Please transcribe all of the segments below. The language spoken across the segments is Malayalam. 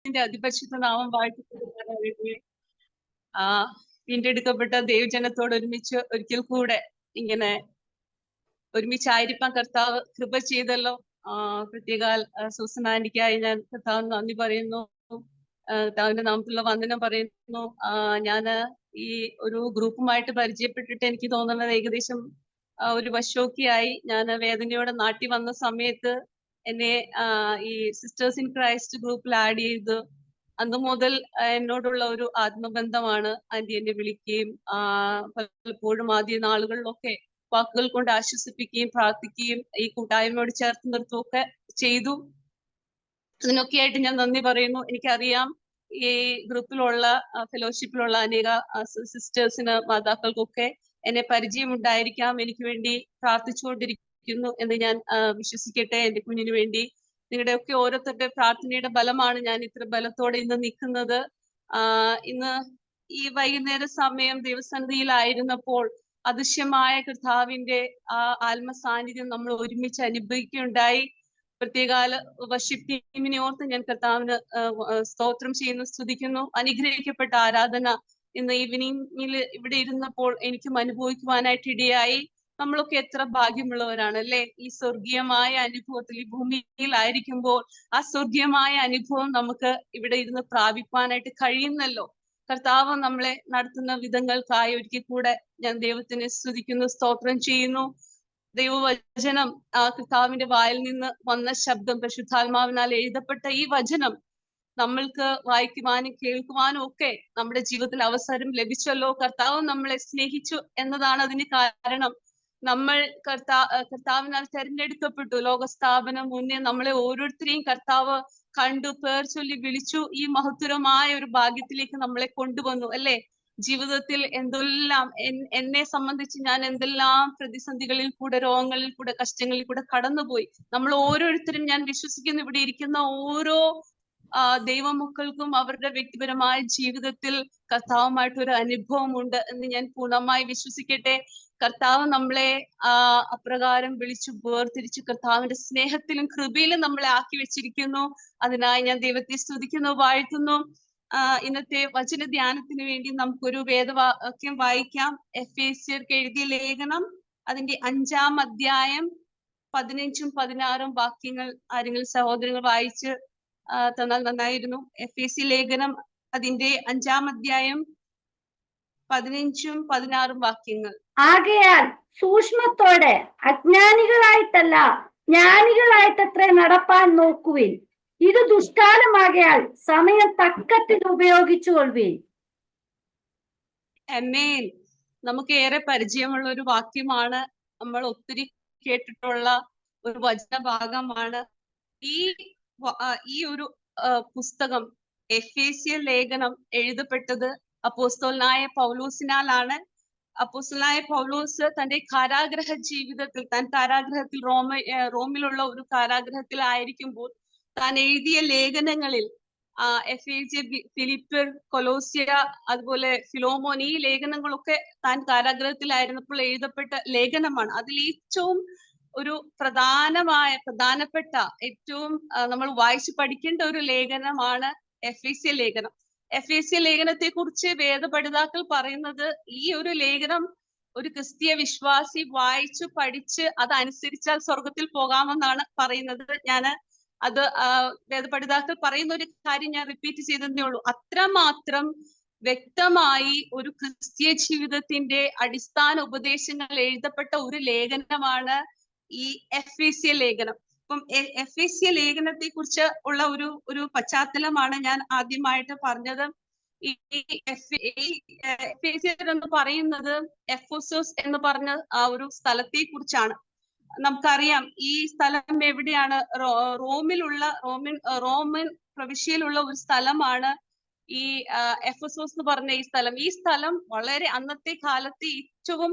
ദൈവത്തിന്റെ അതിപരിശുദ്ധ നാമം വാഴ്ത്തപ്പെടുമാറാകട്ടെ. ആ വീണ്ടെടുക്കപ്പെട്ട ദൈവജനത്തോട് ഒരുമിച്ച് ഒരിക്കൽ കൂടെ ഇങ്ങനെ ഒരുമിച്ചായിരിക്കാൻ കർത്താവ് കൃപ ചെയ്തല്ലോ. പ്രത്യേകാൽ സൂസൻ ആന്റിക്കായി ഞാൻ കർത്താവിന് നന്ദി പറയുന്നു. കർത്താവിന്റെ നാമത്തിലുള്ള വന്ദനം പറയുന്നു. ഞാന് ഈ ഒരു ഗ്രൂപ്പുമായിട്ട് പരിചയപ്പെട്ടിട്ട് എനിക്ക് തോന്നുന്നത് ഏകദേശം ഒരു വർഷമൊക്കെയായി. ഞാൻ വേദനയോടെ നാട്ടിൽ വന്ന സമയത്ത് എന്നെ ഈ സിസ്റ്റേഴ്സ് ഇൻ ക്രൈസ്റ്റ് ഗ്രൂപ്പിൽ ആഡ് ചെയ്ത് അന്ന് മുതൽ എന്നോടുള്ള ഒരു ആത്മബന്ധമാണ്. ആന്റി എന്നെ വിളിക്കുകയും പലപ്പോഴും ആദ്യ നാളുകളിലൊക്കെ വാക്കുകൾ കൊണ്ട് ആശ്വസിപ്പിക്കുകയും പ്രാർത്ഥിക്കുകയും ഈ കൂട്ടായ്മയോട് ചേർത്ത് നിർത്തുകയൊക്കെ ചെയ്തു. അതിനൊക്കെയായിട്ട് ഞാൻ നന്ദി പറയുന്നു. എനിക്കറിയാം ഈ ഗ്രൂപ്പിലുള്ള ഫെലോഷിപ്പിലുള്ള അനേക സിസ്റ്റേഴ്സിന് മാതാക്കൾക്കൊക്കെ എന്നെ പരിചയമുണ്ടായിരിക്കാം. എനിക്ക് വേണ്ടി പ്രാർത്ഥിച്ചുകൊണ്ടിരിക്കുന്നു എന്ന് ഞാൻ വിശ്വസിക്കട്ടെ. എന്റെ കുഞ്ഞിന് വേണ്ടി നിങ്ങളുടെയൊക്കെ ഓരോരുത്തരുടെ പ്രാർത്ഥനയുടെ ബലമാണ് ഞാൻ ഇത്ര ബലത്തോടെ ഇന്ന് നിൽക്കുന്നത്. ഇന്ന് ഈ വൈകുന്നേര സമയം ദൈവസന്നിധിയിലായിരുന്നപ്പോൾ അദൃശ്യമായ കർത്താവിന്റെ ആ ആത്മസാന്നിധ്യം നമ്മൾ ഒരുമിച്ച് അനുഭവിക്കുകയുണ്ടായി. പ്രത്യേകാല വർഷിപ്പ് ടീമിനെ ഓർത്ത് ഞാൻ കർത്താവിന് സ്തോത്രം ചെയ്യുന്നു, സ്തുതിക്കുന്നു. അനുഗ്രഹിക്കപ്പെട്ട ആരാധന ഇന്ന് ഈവനിങ്ങിൽ ഇവിടെ ഇരുന്നപ്പോൾ എനിക്കും അനുഭവിക്കുവാനായിട്ട് ഇടയായി. നമ്മളൊക്കെ എത്ര ഭാഗ്യമുള്ളവരാണ് അല്ലെ? ഈ സ്വർഗീയമായ അനുഭവത്തിൽ ഈ ഭൂമിയിലായിരിക്കുമ്പോൾ ആ സ്വർഗീയമായ അനുഭവം നമുക്ക് ഇവിടെ ഇരുന്ന് പ്രാപിപ്പാനായിട്ട് കഴിയുന്നല്ലോ. കർത്താവ് നമ്മളെ നടത്തുന്ന വിധങ്ങൾക്കായി ഒരിക്കൽ കൂടെ ഞാൻ ദൈവത്തിനെ സ്തുതിക്കുന്നു, സ്തോത്രം ചെയ്യുന്നു. ദൈവവചനം കർത്താവിന്റെ വായിൽ നിന്ന് വന്ന ശബ്ദം, പരിശുദ്ധാത്മാവിനാൽ എഴുതപ്പെട്ട ഈ വചനം നമ്മൾക്ക് വായിക്കുവാനും കേൾക്കുവാനും ഒക്കെ നമ്മുടെ ജീവിതത്തിൽ അവസരം ലഭിച്ചല്ലോ. കർത്താവ് നമ്മളെ സ്നേഹിച്ചു എന്നതാണ് അതിന് കാരണം. നമ്മൾ കർത്താവിനാൽ തെരഞ്ഞെടുക്കപ്പെട്ടു. ലോകസ്ഥാപനം മുന്നേ നമ്മളെ ഓരോരുത്തരെയും കർത്താവ് കണ്ടു, പേർ ചൊല്ലി വിളിച്ചു. ഈ മഹത്തരമായ ഒരു ഭാഗ്യത്തിലേക്ക് നമ്മളെ കൊണ്ടുവന്നു അല്ലെ? ജീവിതത്തിൽ എന്തെല്ലാം എന്നെ സംബന്ധിച്ച് ഞാൻ എന്തെല്ലാം പ്രതിസന്ധികളിൽ കൂടെ, രോഗങ്ങളിൽ കൂടെ, കഷ്ടങ്ങളിൽ കൂടെ കടന്നുപോയി. നമ്മൾ ഓരോരുത്തരും, ഞാൻ വിശ്വസിക്കുന്നു ഇവിടെ ഇരിക്കുന്ന ഓരോ ദൈവമക്കൾക്കും അവരുടെ വ്യക്തിപരമായ ജീവിതത്തിൽ കർത്താവുമായിട്ടൊരു അനുഭവമുണ്ട് എന്ന് ഞാൻ പൂർണ്ണമായി വിശ്വസിക്കട്ടെ. കർത്താവ് നമ്മളെ അപ്രകാരം വിളിച്ചു വേർതിരിച്ചു കർത്താവിന്റെ സ്നേഹത്തിലും കൃപയിലും നമ്മളെ ആക്കി വെച്ചിരിക്കുന്നു. അതിനായി ഞാൻ ദൈവത്തെ സ്തുതിക്കുന്നു, വാഴ്ത്തുന്നു. ഇന്നത്തെ വചന ധ്യാനത്തിന് വേണ്ടി നമുക്കൊരു വേദവാക്യം വായിക്കാം. എഫേസ്യർക്ക് എഴുതിയ ലേഖനം അതിന്റെ 5-ാം അധ്യായം 15ഉം 16ഉം വാക്യങ്ങൾ ആരെങ്കിലും സഹോദരങ്ങൾ വായിച്ച് തന്നാൽ നന്നായിരുന്നു. എഫേസ്യ ലേഖനം അതിന്റെ 5-ാം അധ്യായം 15ഉം 16ഉം വാക്യങ്ങൾ. ആകയാൽ സൂക്ഷ്മത്തോടെ അജ്ഞാനികളായിട്ടല്ല ജ്ഞാനികളായിട്ടത്രേ നടപ്പാൻ നോക്കുവിൻ. ഇത് ദുഷ്കാലമാകയാൽ സമയം തക്കത്തിൽ ഉപയോഗിച്ചു കൊള്ളുവിൻ. ആമേൻ. നമുക്ക് ഏറെ പരിചയമുള്ള ഒരു വാക്യമാണ്. നമ്മൾ ഒത്തിരി കേട്ടിട്ടുള്ള ഒരു വചന ഭാഗമാണ്. ഈ ഒരു പുസ്തകം എഫേസ്യ ലേഖനം എഴുതപ്പെട്ടത് അപ്പോസ്തലനായ പൗലോസിനാലാണ്. അപ്പോസ്തലനായ പൗലോസ് തന്റെ കാരാഗ്രഹ ജീവിതത്തിൽ, താൻ കാരാഗ്രഹത്തിൽ റോമിലുള്ള ഒരു കാരാഗ്രഹത്തിലായിരിക്കുമ്പോൾ താൻ എഴുതിയ ലേഖനങ്ങളിൽ എഫേസ്യ, ഫിലിപ്പിയർ, കൊലോസ്യ, അതുപോലെ ഫിലോമോൻ, ഈ ലേഖനങ്ങളൊക്കെ താൻ കാരാഗ്രഹത്തിലായിരുന്നപ്പോൾ എഴുതപ്പെട്ട ലേഖനമാണ്. അതിൽ ഏറ്റവും ഒരു പ്രധാനപ്പെട്ട ഏറ്റവും നമ്മൾ വായിച്ചു പഠിക്കേണ്ട ഒരു ലേഖനമാണ് എഫേസ്യ ലേഖനം. എഫേസ്യ ലേഖനത്തെ കുറിച്ച് വേദപഠിതാക്കൾ പറയുന്നത്, ഈ ഒരു ലേഖനം ഒരു ക്രിസ്തീയ വിശ്വാസി വായിച്ചു പഠിച്ച് അതനുസരിച്ചാൽ സ്വർഗത്തിൽ പോകാമെന്നാണ് പറയുന്നത്. അത് വേദപഠിതാക്കൾ പറയുന്ന ഒരു കാര്യം ഞാൻ റിപ്പീറ്റ് ചെയ്തതേ ഉള്ളൂ. അത്രമാത്രം വ്യക്തമായി ഒരു ക്രിസ്തീയ ജീവിതത്തിന്റെ അടിസ്ഥാന ഉപദേശങ്ങൾ എഴുതപ്പെട്ട ഒരു ലേഖനമാണ് ഈ എഫേസ്യ ലേഖനം. അപ്പം എഫേസ്യ ലേഖനത്തെ കുറിച്ച് ഉള്ള ഒരു പശ്ചാത്തലമാണ് ഞാൻ ആദ്യമായിട്ട് പറഞ്ഞത്. ഈ എഫേസ്യർ എന്ന് പറയുന്നത് എഫോസോസ് എന്ന് പറഞ്ഞ ആ ഒരു സ്ഥലത്തെ കുറിച്ചാണ്. നമുക്കറിയാം ഈ സ്ഥലം എവിടെയാണ്? റോമൻ പ്രവിശ്യയിലുള്ള ഒരു സ്ഥലമാണ് ഈ എഫസോസ് എന്ന് പറഞ്ഞ ഈ സ്ഥലം. ഈ സ്ഥലം വളരെ അന്നത്തെ കാലത്തെ ഏറ്റവും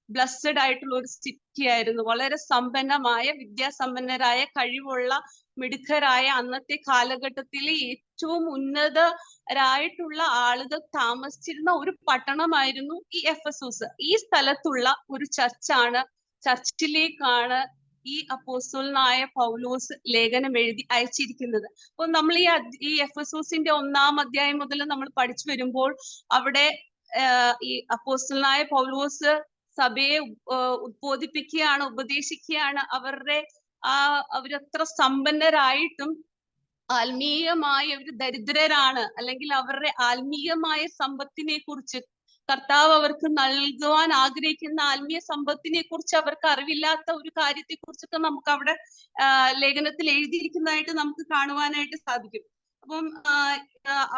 ബ്ലസ്സഡ് ആയിട്ടുള്ള ഒരു സിറ്റി ആയിരുന്നു. വളരെ സമ്പന്നമായ, വിദ്യാസമ്പന്നരായ, കഴിവുള്ള, മിടുക്കരായ, അന്നത്തെ കാലഘട്ടത്തിലെ ഏറ്റവും ഉന്നതരായിട്ടുള്ള ആളുകൾ താമസിച്ചിരുന്ന ഒരു പട്ടണമായിരുന്നു ഈ എഫസോസ്. ഈ സ്ഥലത്തുള്ള ഒരു ചർച്ചിലേക്കാണ് ഈ അപ്പോസ്തലനായ പൗലോസ് ലേഖനം എഴുതി അയച്ചിരിക്കുന്നത്. അപ്പോൾ നമ്മൾ ഈ എഫെസോസിന്റെ 1-ാം അധ്യായം മുതൽ നമ്മൾ പഠിച്ചു വരുമ്പോൾ അവിടെ ഈ അപ്പോസ്തലനായ പൗലോസ് സഭയെ ഉദ്ബോധിപ്പിക്കുകയാണ്, ഉപദേശിക്കുകയാണ്. അവരത്ര സമ്പന്നരായിട്ടും ആത്മീയമായി അവർ ദരിദ്രരാണ്, അല്ലെങ്കിൽ അവരുടെ ആത്മീയമായ സമ്പത്തിനെ കുറിച്ച്, കർത്താവ് അവർക്ക് നൽകുവാൻ ആഗ്രഹിക്കുന്ന ആത്മീയ സമ്പത്തിനെ കുറിച്ച് അവർക്ക് അറിവില്ലാത്ത ഒരു കാര്യത്തെ കുറിച്ചൊക്കെ നമുക്ക് അവിടെ ലേഖനത്തിൽ എഴുതിയിരിക്കുന്നതായിട്ട് നമുക്ക് കാണുവാനായിട്ട് സാധിക്കും. അപ്പം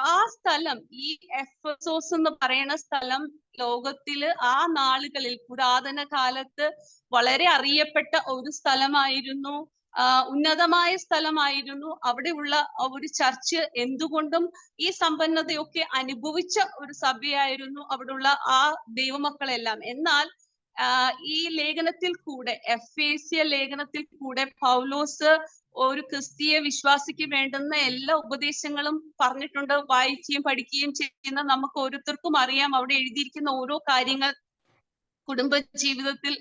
ആ സ്ഥലം, ഈ എഫെസോസ് എന്ന് പറയുന്ന സ്ഥലം ലോകത്തില് ആ നാളുകളിൽ പുരാതന കാലത്ത് വളരെ അറിയപ്പെട്ട ഒരു സ്ഥലമായിരുന്നു, ഉന്നതമായ സ്ഥലമായിരുന്നു. അവിടെയുള്ള ഒരു ചർച്ച് എന്തുകൊണ്ടും ഈ സമ്പന്നതയൊക്കെ അനുഭവിച്ച ഒരു സഭയായിരുന്നു അവിടെയുള്ള ആ ദൈവമക്കളെല്ലാം. എന്നാൽ ഈ ലേഖനത്തിൽ കൂടെ, എഫേസ്യ ലേഖനത്തിൽ കൂടെ പൗലോസ് ഒരു ക്രിസ്തീയ വിശ്വാസിക്ക് വേണ്ടുന്ന എല്ലാ ഉപദേശങ്ങളും പറഞ്ഞിട്ടുണ്ട്. വായിക്കുകയും പഠിക്കുകയും ചെയ്യുന്ന നമുക്ക് ഓരോരുത്തർക്കും അറിയാം അവിടെ എഴുതിയിരിക്കുന്ന ഓരോ കാര്യങ്ങൾ. കുടുംബ ജീവിതത്തിൽ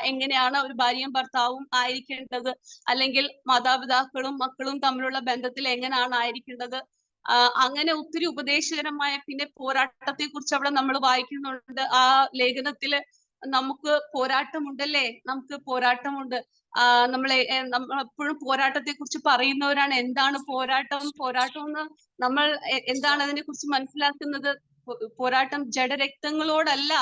എങ്ങനെയാണ് ഒരു ഭാര്യയും ഭർത്താവും ആയിരിക്കേണ്ടത്, അല്ലെങ്കിൽ മാതാപിതാക്കളും മക്കളും തമ്മിലുള്ള ബന്ധത്തിൽ എങ്ങനെയാണ് ആയിരിക്കേണ്ടത്, അങ്ങനെ ഒത്തിരി ഉപദേശകരമായ, പിന്നെ പോരാട്ടത്തെ കുറിച്ച് അവിടെ നമ്മൾ വായിക്കുന്നുണ്ട്. ആ ലേഖനത്തില് നമുക്ക് പോരാട്ടമുണ്ടല്ലേ, നമുക്ക് പോരാട്ടമുണ്ട്. നമ്മളെപ്പോഴും പോരാട്ടത്തെ കുറിച്ച് പറയുന്നവരാണ്. എന്താണ് പോരാട്ടം? പോരാട്ടം എന്ന് നമ്മൾ എന്താണ് അതിനെ കുറിച്ച് മനസ്സിലാക്കുന്നത്? പോരാട്ടം ജഡരക്തങ്ങളോടല്ല,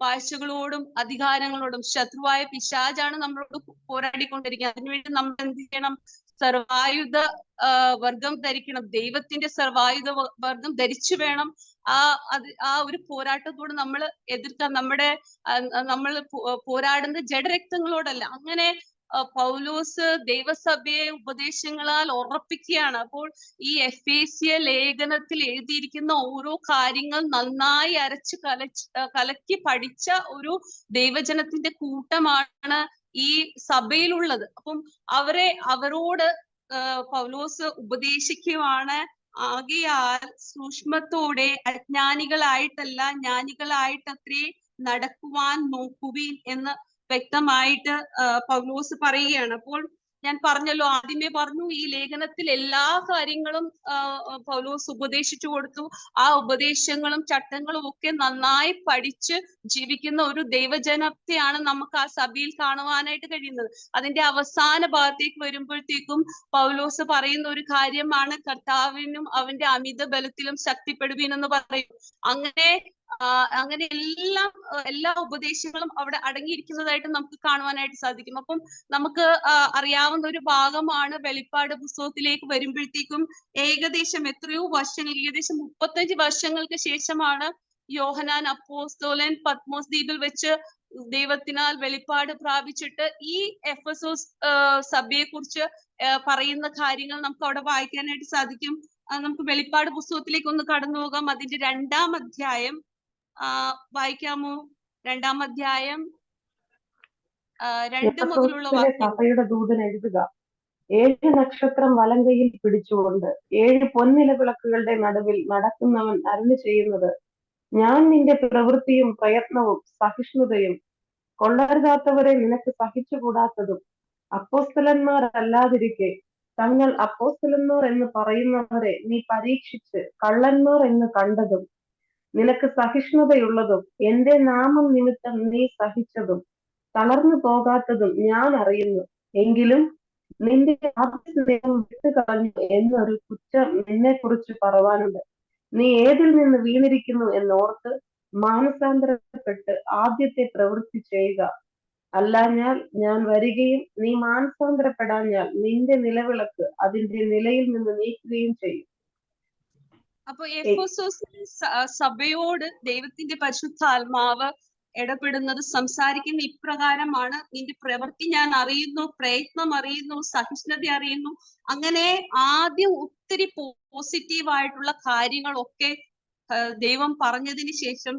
വാഴ്ചകളോടും അധികാരങ്ങളോടും. ശത്രുവായ പിശാചാണ് നമ്മളോട് പോരാടിക്കൊണ്ടിരിക്കുന്നത്. അതിനുവേണ്ടി നമ്മൾ എന്ത് ചെയ്യണം? സർവായുധ വർഗം ധരിക്കണം. ദൈവത്തിന്റെ സർവായുധ വർഗം ധരിച്ചു വേണം ആ ഒരു പോരാട്ടത്തോട് നമ്മൾ എതിർക്കാൻ. നമ്മൾ പോരാടുന്ന ജഡരക്തങ്ങളോടല്ല. അങ്ങനെ പൗലോസ് ദൈവസഭയെ ഉപദേശങ്ങളാൽ ഉറപ്പിക്കുകയാണ്. അപ്പോൾ ഈ എഫേസ്യ ലേഖനത്തിൽ എഴുതിയിരിക്കുന്ന ഓരോ കാര്യങ്ങൾ നന്നായി അരച്ച് കലക്കി പഠിച്ച ഒരു ദൈവജനത്തിന്റെ കൂട്ടമാണ് ഈ സഭയിലുള്ളത്. അപ്പം അവരോട് പൗലോസ് ഉപദേശിക്കുവാണ്. ആകയാൽ സൂക്ഷ്മത്തോടെ അജ്ഞാനികളായിട്ടല്ല ജ്ഞാനികളായിട്ടത്രേ നടക്കുവാൻ നോക്കുവിൻ എന്ന് വ്യക്തമായിട്ട് പൗലോസ് പറയുകയാണ്. അപ്പോൾ ഞാൻ പറഞ്ഞല്ലോ, ആദ്യമേ പറഞ്ഞു, ഈ ലേഖനത്തിൽ എല്ലാ കാര്യങ്ങളും പൗലോസ് ഉപദേശിച്ചു കൊടുത്തു. ആ ഉപദേശങ്ങളും ചട്ടങ്ങളും ഒക്കെ നന്നായി പഠിച്ച് ജീവിക്കുന്ന ഒരു ദൈവജനത്തെയാണ് നമുക്ക് ആ സഭയിൽ കാണുവാനായിട്ട് കഴിയുന്നത്. അതിന്റെ അവസാന ഭാഗത്തേക്ക് വരുമ്പോഴത്തേക്കും പൗലോസ് പറയുന്ന ഒരു കാര്യമാണ്, കർത്താവിനും അവന്റെ അമിത ബലത്തിലും ശക്തിപ്പെടുവീൻ എന്ന് പറയും. അങ്ങനെ എല്ലാ ഉപദേശങ്ങളും അവിടെ അടങ്ങിയിരിക്കുന്നതായിട്ട് നമുക്ക് കാണുവാനായിട്ട് സാധിക്കും. അപ്പം നമുക്ക് അറിയാവുന്ന ഒരു ഭാഗമാണ്. വെളിപ്പാട് പുസ്തകത്തിലേക്ക് വരുമ്പോഴത്തേക്കും ഏകദേശം എത്രയോ വർഷങ്ങൾ, ഏകദേശം 35 വർഷങ്ങൾക്ക് ശേഷമാണ് യോഹന്നാൻ അപ്പോസ്തലൻ പത്മോസ് ദ്വീപിൽ വെച്ച് ദൈവത്തിനാൽ വെളിപ്പാട് പ്രാപിച്ചിട്ട് ഈ എഫെസോസ് സഭയെ കുറിച്ച് പറയുന്ന കാര്യങ്ങൾ നമുക്ക് അവിടെ വായിക്കാനായിട്ട് സാധിക്കും. നമുക്ക് വെളിപ്പാട് പുസ്തകത്തിലേക്ക് ഒന്ന് കടന്നു പോകാം. അതിന്റെ 2-ാം അധ്യായം വായിക്കാമോ? 2-ാം അധ്യായം 2 മുതലുള്ള സഭയുടെ ദൂതൻ എഴുതുക. 7 നക്ഷത്രം വലങ്കയിൽ പിടിച്ചുകൊണ്ട് 7 പൊൻനിലവിളക്കുകളുടെ നടുവിൽ നടക്കുന്നവൻ അരുളി ചെയ്യുന്നത്, ഞാൻ നിന്റെ പ്രവൃത്തിയും പ്രയത്നവും സഹിഷ്ണുതയും, കൊള്ളരുതാത്തവരെ നിനക്ക് സഹിച്ചുകൂടാത്തതും, അപ്പോസ്തലന്മാർ അല്ലാതിരിക്കെ തങ്ങൾ അപ്പോസ്തലന്മാർ എന്ന് പറയുന്നവരെ നീ പരീക്ഷിച്ച് കള്ളന്മാർ എന്ന് കണ്ടതും, നിനക്ക് സഹിഷ്ണുതയുള്ളതും, എന്റെ നാമം നിമിത്തം നീ സഹിച്ചതും തളർന്നു പോകാത്തതും ഞാൻ അറിയുന്നു. എങ്കിലും നിന്റെ ആദ്യസ്നേഹം വിട്ടുകളഞ്ഞു എന്നൊരു കുറ്റം നിന്നെ കുറിച്ച് പറവാനുണ്ട്. നീ ഏതിൽ നിന്ന് വീണിരിക്കുന്നു എന്നോർത്ത് മാനസാന്തരപ്പെട്ട് ആദ്യത്തെ പ്രവൃത്തി ചെയ്യുക. അല്ലാഞ്ഞാൽ ഞാൻ വരികയും നീ മാനസാന്തരപ്പെടാഞ്ഞാൽ നിന്റെ നിലവിളക്ക് അതിന്റെ നിലയിൽ നിന്ന് നീക്കുകയും ചെയ്യും. അപ്പൊ എഫെസോസ് സഭയോട് ദൈവത്തിന്റെ പരിശുദ്ധാത്മാവ് ഇടപെടുന്നത്, സംസാരിക്കുന്ന ഇപ്രകാരമാണ്: നിന്റെ പ്രവൃത്തി ഞാൻ അറിയുന്നു, പ്രയത്നം അറിയുന്നു, സഹിഷ്ണുത അറിയുന്നു. അങ്ങനെ ആദ്യം ഒത്തിരി പോസിറ്റീവായിട്ടുള്ള കാര്യങ്ങളൊക്കെ ദൈവം പറഞ്ഞതിന് ശേഷം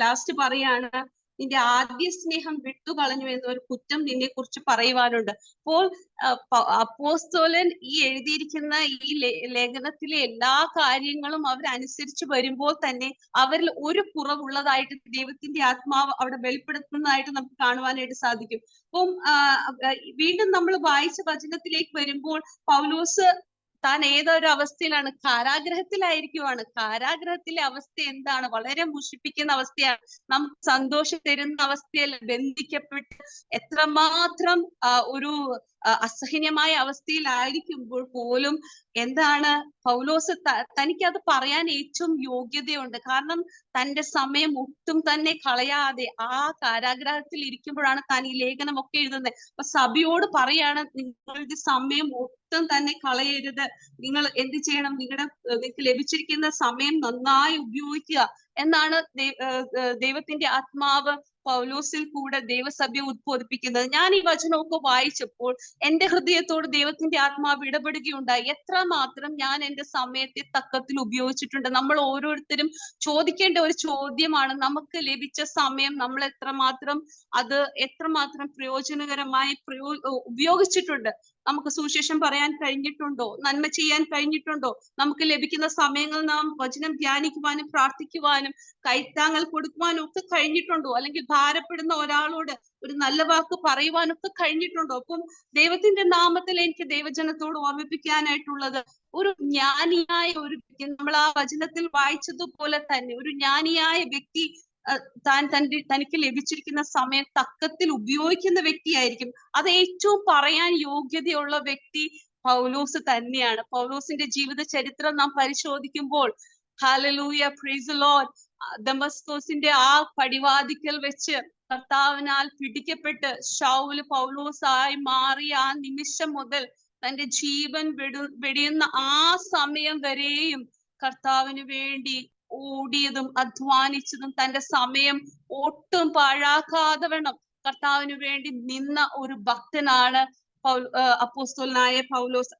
ലാസ്റ്റ് പറയാണ്, നിന്റെ ആദ്യ സ്നേഹം വിട്ടുകളഞ്ഞു എന്നൊരു കുറ്റം നിന്നെ കുറിച്ച് പറയുവാനുണ്ട്. അപ്പോൾ അപ്പോസ്തലൻ ഈ എഴുതിയിരിക്കുന്ന ഈ ലേഖനത്തിലെ എല്ലാ കാര്യങ്ങളും അവരനുസരിച്ച് വരുമ്പോൾ തന്നെ അവരിൽ ഒരു കുറവുള്ളതായിട്ട് ദൈവത്തിന്റെ ആത്മാവ് അവിടെ വെളിപ്പെടുത്തുന്നതായിട്ട് നമുക്ക് കാണുവാനായിട്ട് സാധിക്കും. അപ്പം വീണ്ടും നമ്മൾ വായിച്ച വചനത്തിലേക്ക് വരുമ്പോൾ പൗലോസ് താൻ ഏതൊരു അവസ്ഥയിലാണ്? കാരാഗ്രഹത്തിലായിരിക്കുവാണ്. കാരാഗ്രഹത്തിലെ അവസ്ഥ എന്താണ്? വളരെ മുഷിപ്പിക്കുന്ന അവസ്ഥയാണ്. നമുക്ക് സന്തോഷം തരുന്ന അവസ്ഥയല്ല. ബന്ധിക്കപ്പെട്ട് എത്രമാത്രം ഒരു അസഹനീയമായ അവസ്ഥയിലായിരിക്കുമ്പോൾ പോലും എന്താണ് പൗലോസ് തനിക്കത് പറയാൻ ഏറ്റവും യോഗ്യതയുണ്ട്. കാരണം തന്റെ സമയം ഒട്ടും തന്നെ കളയാതെ ആ കാരാഗ്രഹത്തിൽ ഇരിക്കുമ്പോഴാണ് താൻ ഈ ലേഖനമൊക്കെ എഴുതുന്നത്. അപ്പൊ സഭയോട് പറയാണ്, നിങ്ങളുടെ സമയം ഒട്ടും തന്നെ കളയരുത്. നിങ്ങൾ എന്ത് ചെയ്യണം? നിങ്ങൾക്ക് ലഭിച്ചിരിക്കുന്ന സമയം നന്നായി ഉപയോഗിക്കുക എന്നാണ് ദൈവത്തിന്റെ ആത്മാവ് പൗലോസിൽ കൂടെ ദൈവസഭയെ ഉദ്ബോധിപ്പിക്കുന്നത്. ഞാൻ ഈ വചനമൊക്കെ വായിച്ചപ്പോൾ എന്റെ ഹൃദയത്തോട് ദൈവത്തിന്റെ ആത്മാവ് ഇടപെടുകയുണ്ടായി. എത്രമാത്രം ഞാൻ എന്റെ സമയത്തെ തക്കത്തിൽ ഉപയോഗിച്ചിട്ടുണ്ട്. നമ്മൾ ഓരോരുത്തരും ചോദിക്കേണ്ട ഒരു ചോദ്യമാണ്, നമുക്ക് ലഭിച്ച സമയം നമ്മൾ എത്രമാത്രം പ്രയോജനകരമായി ഉപയോഗിച്ചിട്ടുണ്ട്? നമുക്ക് സുവിശേഷം പറയാൻ കഴിഞ്ഞിട്ടുണ്ടോ? നന്മ ചെയ്യാൻ കഴിഞ്ഞിട്ടുണ്ടോ? നമുക്ക് ലഭിക്കുന്ന സമയങ്ങൾ നാം വചനം ധ്യാനിക്കുവാനും പ്രാർത്ഥിക്കുവാനും കൈത്താങ്ങൽ കൊടുക്കുവാനും ഒക്കെ കഴിഞ്ഞിട്ടുണ്ടോ? അല്ലെങ്കിൽ ഭാരപ്പെടുന്ന ഒരാളോട് ഒരു നല്ല വാക്ക് പറയുവാനൊക്കെ കഴിഞ്ഞിട്ടുണ്ടോ? അപ്പം ദൈവത്തിന്റെ നാമത്തിൽ എനിക്ക് ദൈവജനത്തോട് ഓർമ്മിപ്പിക്കാനായിട്ടുള്ളത്, ഒരു ജ്ഞാനിയായ ഒരു വ്യക്തി, നമ്മൾ ആ വചനത്തിൽ വായിച്ചതുപോലെ തന്നെ ഒരു ജ്ഞാനിയായ വ്യക്തി തനിക്ക് ലഭിച്ചിരിക്കുന്ന സമയം തക്കത്തിൽ ഉപയോഗിക്കുന്ന വ്യക്തിയായിരിക്കും. അത് ഏറ്റവും പറയാൻ യോഗ്യതയുള്ള വ്യക്തി പൗലോസ് തന്നെയാണ്. പൗലോസിന്റെ ജീവിത ചരിത്രം നാം പരിശോധിക്കുമ്പോൾ, ഹല്ലേലൂയ, പ്രൈസ് ദി ലോർഡ്, ദമസ്കോസിന്റെ ആ പടിവാതിക്കൽ വെച്ച് കർത്താവിനാൽ പിടിക്കപ്പെട്ട് ശൗല് പൗലോസായി മാറിയ ആ നിമിഷം മുതൽ തന്റെ ജീവൻ വെടിയുന്ന ആ സമയം വരെയും കർത്താവിന് വേണ്ടി ഓടിയതും അധ്വാനിച്ചതും തന്റെ സമയം ഒട്ടും പാഴാക്കാതെ വേണം കർത്താവിന് വേണ്ടി നിന്ന ഒരു ഭക്തനാണ് അപ്പോസ്തലനായ പൗലോസ്.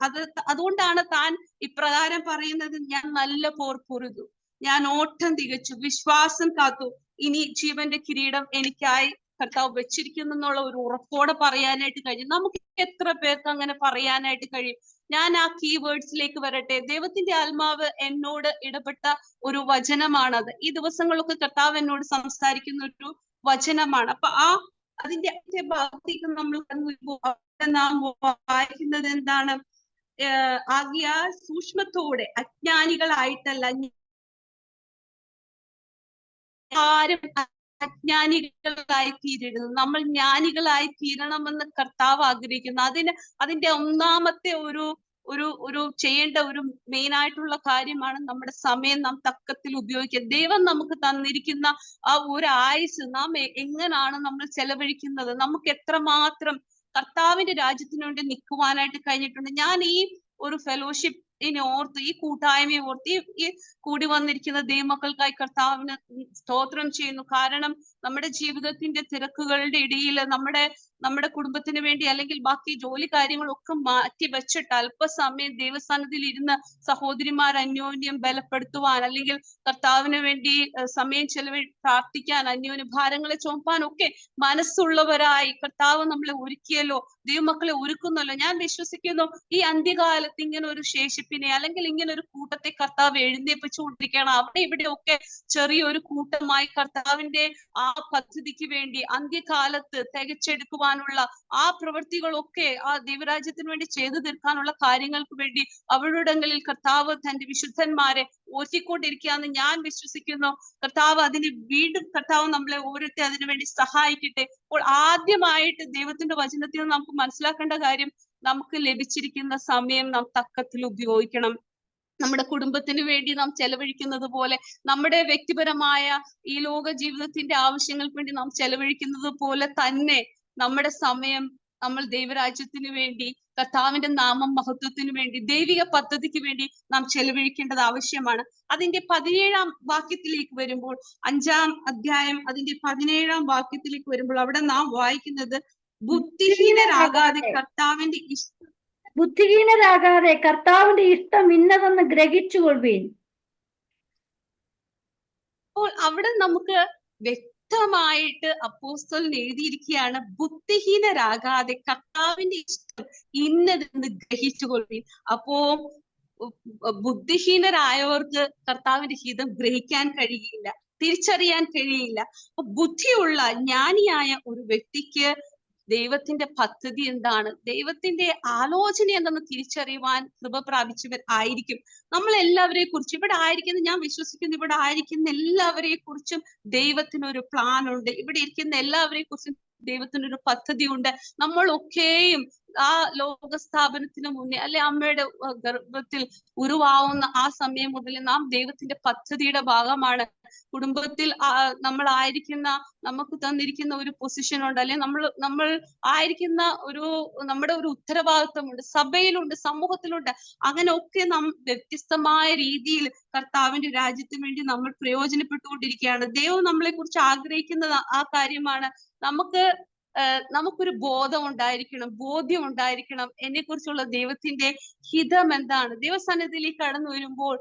അതുകൊണ്ടാണ് താൻ ഇപ്രകാരം പറയുന്നത്, ഞാൻ നല്ല പോർ പൊരുതു, ഞാൻ ഓട്ടം തികച്ചു, വിശ്വാസം കാത്തു, ഇനി ജീവന്റെ കിരീടം എനിക്കായി കർത്താവ് വെച്ചിരിക്കുന്നു എന്നുള്ള ഒരു ഉറപ്പോടെ പറയാനായിട്ട് കഴിയും. നമുക്ക് എത്ര പേർക്ക് അങ്ങനെ പറയാനായിട്ട് കഴിയും? ഞാൻ ആ കീവേഡ്സിലേക്ക് വരട്ടെ. ദൈവത്തിന്റെ ആത്മാവ് എന്നോട് ഇടപെട്ട ഒരു വചനമാണത്. ഈ ദിവസങ്ങളൊക്കെ കർത്താവ് എന്നോട് സംസാരിക്കുന്ന ഒരു വചനമാണ്. അപ്പൊ അതിന്റെ ഭാഗത്തേക്ക് നമ്മൾ നാം വായിക്കുന്നത് എന്താണ്? ആകയാൽ സൂക്ഷ്മത്തോടെ അജ്ഞാനികളായിട്ടല്ല, ആരും അജ്ഞാനികളായി തീരരുത്. നമ്മൾ ജ്ഞാനികളായി തീരണമെന്ന് കർത്താവ് ആഗ്രഹിക്കുന്നു. അതിന്റെ ഒന്നാമത്തെ ഒരു ചെയ്യേണ്ട ഒരു മെയിൻ ആയിട്ടുള്ള കാര്യമാണ് നമ്മുടെ സമയം നാം തക്കത്തിൽ ഉപയോഗിക്കുക. ദൈവം നമുക്ക് തന്നിരിക്കുന്ന ആ ഒരു ആയുസ് നാം എങ്ങനെയാണ് നമ്മൾ ചെലവഴിക്കുന്നത്? നമുക്ക് എത്രമാത്രം കർത്താവിന്റെ രാജ്യത്തിന് വേണ്ടി നിൽക്കുവാനായിട്ട് കഴിഞ്ഞിട്ടുണ്ട്? ഞാൻ ഈ ഒരു ഫെലോഷിപ്പിനെ ഓർത്ത്, ഈ കൂട്ടായ്മയെ ഓർത്ത്, ഈ കൂടി വന്നിരിക്കുന്ന ദൈവമക്കൾക്കായി കർത്താവിന് സ്തോത്രം ചെയ്യുന്നു. കാരണം നമ്മുടെ ജീവിതത്തിന്റെ തിരക്കുകളുടെ ഇടയിൽ നമ്മുടെ കുടുംബത്തിന് വേണ്ടി അല്ലെങ്കിൽ ബാക്കി ജോലി കാര്യങ്ങളൊക്കെ മാറ്റി വെച്ചിട്ട് അല്പസമയം ദൈവസ്ഥാനത്തിൽ ഇരുന്ന് സഹോദരിമാർ അന്യോന്യം ബലപ്പെടുത്തുവാൻ, അല്ലെങ്കിൽ കർത്താവിന് വേണ്ടി സമയം പ്രാർത്ഥിക്കാൻ, അന്യോന്യ ഭാരങ്ങളെ ചുമപ്പാനൊക്കെ മനസ്സുള്ളവരായി കർത്താവ് നമ്മളെ ഒരുക്കിയല്ലോ, ദൈവമക്കളെ ഒരുക്കുന്നല്ലോ. ഞാൻ വിശ്വസിക്കുന്നു ഈ അന്ത്യകാലത്ത് ഇങ്ങനെ ഒരു ശേഷിപ്പിനെ അല്ലെങ്കിൽ ഇങ്ങനെ ഒരു കൂട്ടത്തെ കർത്താവ് എഴുന്നേൽപ്പിച്ചുകൊണ്ടിരിക്കുകയാണ്. അവിടെ ഇവിടെയൊക്കെ ചെറിയൊരു കൂട്ടമായി കർത്താവിന്റെ ആ പദ്ധതിക്ക് വേണ്ടി അന്ത്യകാലത്ത് തികച്ചെടുക്കുവാനുള്ള ആ പ്രവൃത്തികളൊക്കെ ആ ദൈവരാജ്യത്തിന് വേണ്ടി ചെയ്തു തീർക്കാനുള്ള കാര്യങ്ങൾക്ക് വേണ്ടി അവരുടെങ്ങളിൽ കർത്താവ് തന്റെ വിശുദ്ധന്മാരെ ഓർത്തിക്കൊണ്ടിരിക്കുകയെന്ന് ഞാൻ വിശ്വസിക്കുന്നു. കർത്താവ് വീണ്ടും കർത്താവ് നമ്മളെ ഓരോരുത്തരെ അതിനു വേണ്ടി സഹായിക്കട്ടെ. അപ്പോൾ ആദ്യമായിട്ട് ദൈവത്തിന്റെ വചനത്തിൽ നമുക്ക് മനസ്സിലാക്കേണ്ട കാര്യം, നമുക്ക് ലഭിച്ചിരിക്കുന്ന സമയം നാം തക്കത്തിൽ ഉപയോഗിക്കണം. നമ്മുടെ കുടുംബത്തിന് വേണ്ടി നാം ചെലവഴിക്കുന്നത് പോലെ, നമ്മുടെ വ്യക്തിപരമായ ഈ ലോക ജീവിതത്തിന്റെ ആവശ്യങ്ങൾക്ക് വേണ്ടി നാം ചെലവഴിക്കുന്നത് പോലെ തന്നെ നമ്മുടെ സമയം നമ്മൾ ദൈവരാജ്യത്തിന് വേണ്ടി, കർത്താവിന്റെ നാമം മഹത്വത്തിന് വേണ്ടി, ദൈവിക പദ്ധതിക്ക് വേണ്ടി നാം ചെലവഴിക്കേണ്ടത് ആവശ്യമാണ്. അതിന്റെ 17-ാം വാക്യത്തിലേക്ക് വരുമ്പോൾ, 5-ാം അധ്യായം അതിന്റെ 17-ാം വാക്യത്തിലേക്ക് വരുമ്പോൾ അവിടെ നാം വായിക്കുന്നത്, ബുദ്ധിഹീനരാകാതെ കർത്താവിന്റെ ഇഷ്ടം ഇന്നതെന്ന് ഗ്രഹിച്ചുകൊള്ളുവീൻ. അപ്പോൾ അവിടെ നമുക്ക് വ്യക്തമായിട്ട് അപ്പോസ്തലൻ എഴുതിയിരിക്കുകയാണ്, ബുദ്ധിഹീനരാകാതെ കർത്താവിന്റെ ഇഷ്ടം ഇന്നതെന്ന് ഗ്രഹിച്ചുകൊള്ളുവിൻ. അപ്പോ ബുദ്ധിഹീനരായവർക്ക് കർത്താവിന്റെ ഹിതം ഗ്രഹിക്കാൻ കഴിയില്ല, തിരിച്ചറിയാൻ കഴിയില്ല. അപ്പൊ ബുദ്ധിയുള്ള ജ്ഞാനിയായ ഒരു വ്യക്തിക്ക് ദൈവത്തിന്റെ പദ്ധതി എന്താണ്, ദൈവത്തിന്റെ ആലോചന എന്തെന്ന് തിരിച്ചറിയുവാൻ കൃപ പ്രാപിച്ചവർ ആയിരിക്കും. നമ്മൾ എല്ലാവരെ കുറിച്ചും ഇവിടെ ആയിരിക്കുന്ന, ഞാൻ വിശ്വസിക്കുന്നു ഇവിടെ ആയിരിക്കുന്ന എല്ലാവരെ കുറിച്ചും ദൈവത്തിനൊരു പ്ലാൻ ഉണ്ട്. ഇവിടെ ഇരിക്കുന്ന എല്ലാവരെ കുറിച്ചും ദൈവത്തിനൊരു പദ്ധതി ഉണ്ട്. നമ്മളൊക്കെയും ആ ലോകസ്ഥാപനത്തിന് മുന്നേ അല്ലെ അമ്മയുടെ ഗർഭത്തിൽ ഉരുവാവുന്ന ആ സമയം മുതൽ നാം ദൈവത്തിന്റെ പദ്ധതിയുടെ ഭാഗമാണ്. കുടുംബത്തിൽ നമ്മളായിരിക്കുന്ന, നമുക്ക് തന്നിരിക്കുന്ന ഒരു പൊസിഷൻ ഉണ്ട്, അല്ലെ നമ്മൾ ആയിരിക്കുന്ന നമ്മുടെ ഒരു ഉത്തരവാദിത്വമുണ്ട്, സഭയിലുണ്ട്, സമൂഹത്തിലുണ്ട്. അങ്ങനെയൊക്കെ നാം വ്യത്യസ്തമായ രീതിയിൽ കർത്താവിന്റെ രാജ്യത്തിന് വേണ്ടി നമ്മൾ പ്രയോജനപ്പെട്ടുകൊണ്ടിരിക്കുകയാണ്. ദൈവം നമ്മളെ കുറിച്ച് ആഗ്രഹിക്കുന്നത് ആ കാര്യമാണ്. നമുക്കൊരു ബോധം ഉണ്ടായിരിക്കണം, ബോധ്യം ഉണ്ടായിരിക്കണം എന്നെ കുറിച്ചുള്ള ദൈവത്തിന്റെ ഹിതം എന്താണ്. ദൈവസന്നിധിയിലേക്ക് കടന്നു വരുമ്പോൾ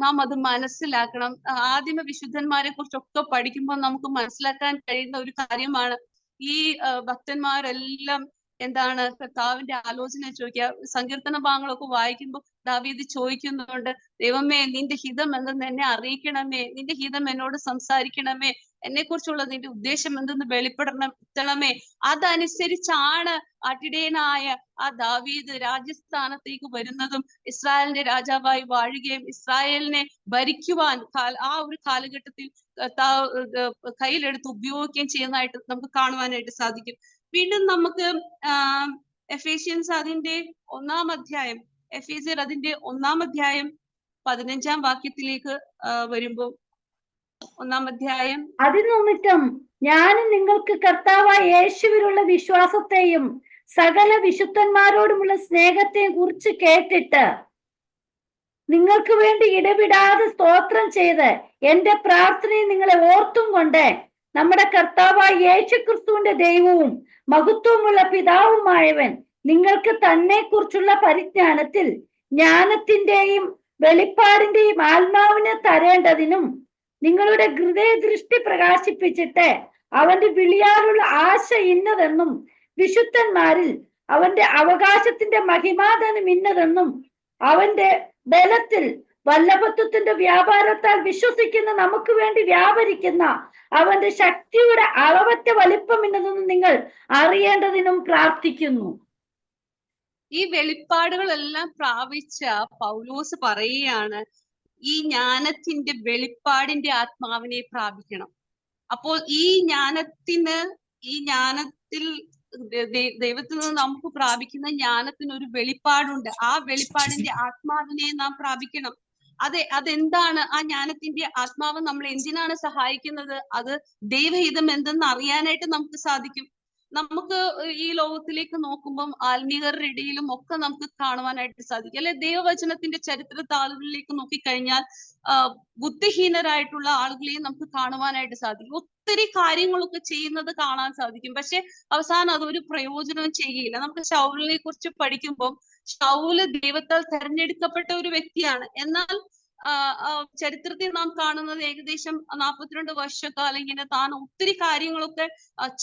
നാം അത് മനസ്സിലാക്കണം. ആദിമ വിശുദ്ധന്മാരെ കുറിച്ചൊക്കെ പഠിക്കുമ്പോൾ നമുക്ക് മനസ്സിലാക്കാൻ കഴിയുന്ന ഒരു കാര്യമാണ്, ഈ ഭക്തന്മാരെല്ലാം എന്താണ് കർത്താവിന്റെ ആലോചന ചോദിക്കുക. സങ്കീർത്തന ഭാഗങ്ങളൊക്കെ വായിക്കുമ്പോൾ ദാവീദ് ചോദിക്കുന്നുണ്ട്, ദൈവമേ നിന്റെ ഹിതം എന്തെന്ന് എന്നെ അറിയിക്കണമേ, നിന്റെ ഹിതം എന്നോട് സംസാരിക്കണമേ, എന്നെ കുറിച്ചുള്ള നിന്റെ ഉദ്ദേശം എന്തെന്ന് വെളിപ്പെടണമേ. അതനുസരിച്ചാണ് ആട്ടിടയനായ ആ ദാവീദ് രാജ്യസ്ഥാനത്തേക്ക് വരുന്നതും ഇസ്രായേലിന്റെ രാജാവായി വാഴുകയും ഇസ്രായേലിനെ ഭരിക്കുവാൻ ആ ഒരു കാലഘട്ടത്തിൽ കയ്യിലെടുത്ത് ഉപയോഗിക്കുകയും ചെയ്യുന്നതായിട്ട് നമുക്ക് കാണുവാനായിട്ട് സാധിക്കും. വീണ്ടും നമുക്ക് എഫേഷ്യൻസ് അതിന്റെ 1-ാം അധ്യായം, എഫേസ്യർ അതിന്റെ 1-ാം അധ്യായം 15-ാം വാക്യത്തിലേക്ക് വരുമ്പോൾ, 1-ാം അധ്യായം, അതിനിമിത്തം ഞാനും നിങ്ങൾക്ക് കർത്താവായ യേശുവിലുള്ള വിശ്വാസത്തെയും സകല വിശുദ്ധന്മാരോടുമുള്ള സ്നേഹത്തെയും കുറിച്ച് കേട്ടിട്ട് നിങ്ങൾക്ക് വേണ്ടി ഇടവിടാതെ സ്തോത്രം ചെയ്ത് എന്റെ പ്രാർത്ഥനയെ നിങ്ങളെ ഓർത്തും കൊണ്ട് നമ്മുടെ കർത്താവായ യേശുക്രിസ്തുവിന്റെ ദൈവവും മഹത്വമുള്ള പിതാവുമായവൻ നിങ്ങൾക്ക് തന്നെ കുറിച്ചുള്ള പരിജ്ഞാനത്തിൽ ജ്ഞാനത്തിന്റെയും വെളിപ്പാടിന്റെയും ആത്മാവിനെ തരേണ്ടതിനും നിങ്ങളുടെ ഹൃദയദൃഷ്ടി പ്രകാശിപ്പിച്ചിട്ട് അവന്റെ വിളിയാലുള്ള ആശ ഇന്നതെന്നും വിശുദ്ധന്മാരിൽ അവന്റെ അവകാശത്തിന്റെ മഹിമാധനം ഇന്നതെന്നും അവന്റെ ബലത്തിൽ വല്ലഭത്വത്തിന്റെ വ്യാപാരത്താൽ വിശ്വസിക്കുന്ന നമുക്ക് വേണ്ടി വ്യാപരിക്കുന്ന അവന്റെ ശക്തിയുടെ അളവറ്റ വലിപ്പം ഇന്നതെന്നും നിങ്ങൾ അറിയേണ്ടതിനും പ്രാർത്ഥിക്കുന്നു. ഈ വെളിപ്പാടുകളെല്ലാം പ്രാപിച്ച പൗലോസ് പറയുകയാണ്, ഈ ജ്ഞാനത്തിന്റെ വെളിപ്പാടിന്റെ ആത്മാവിനെ പ്രാപിക്കണം. അപ്പോൾ ഈ ജ്ഞാനത്തിൽ ദൈവത്തിൽ നിന്ന് നമുക്ക് പ്രാപിക്കുന്ന ജ്ഞാനത്തിന് ഒരു വെളിപ്പാടുണ്ട്. ആ വെളിപ്പാടിന്റെ ആത്മാവിനെ നാം പ്രാപിക്കണം. അതെന്താണ് ആ ജ്ഞാനത്തിന്റെ ആത്മാവ് നമ്മളെ എന്തിനാണ് സഹായിക്കുന്നത്? അത് ദൈവഹിതം എന്തെന്ന് അറിയാനായിട്ട് നമുക്ക് സാധിക്കും. നമുക്ക് ഈ ലോകത്തിലേക്ക് നോക്കുമ്പം ആത്മീയരുടെ ഇടയിലും ഒക്കെ നമുക്ക് കാണുവാനായിട്ട് സാധിക്കും, അല്ലെ? ദൈവവചനത്തിന്റെ ചരിത്ര താളുകളിലേക്ക് നോക്കിക്കഴിഞ്ഞാൽ ബുദ്ധിഹീനരായിട്ടുള്ള ആളുകളെയും നമുക്ക് കാണുവാനായിട്ട് സാധിക്കും. ഒത്തിരി കാര്യങ്ങളൊക്കെ ചെയ്യുന്നത് കാണാൻ സാധിക്കും. പക്ഷെ അവസാനം അതൊരു പ്രയോജനവും ചെയ്യില്ല. നമുക്ക് ശൗലിനെ കുറിച്ച് പഠിക്കുമ്പോൾ ശൗല് ദൈവത്താൽ തെരഞ്ഞെടുക്കപ്പെട്ട ഒരു വ്യക്തിയാണ്. എന്നാൽ ചരിത്രത്തിൽ നാം കാണുന്നത് ഏകദേശം 42 വർഷക്കാലം ഇങ്ങനെ താൻ ഒത്തിരി കാര്യങ്ങളൊക്കെ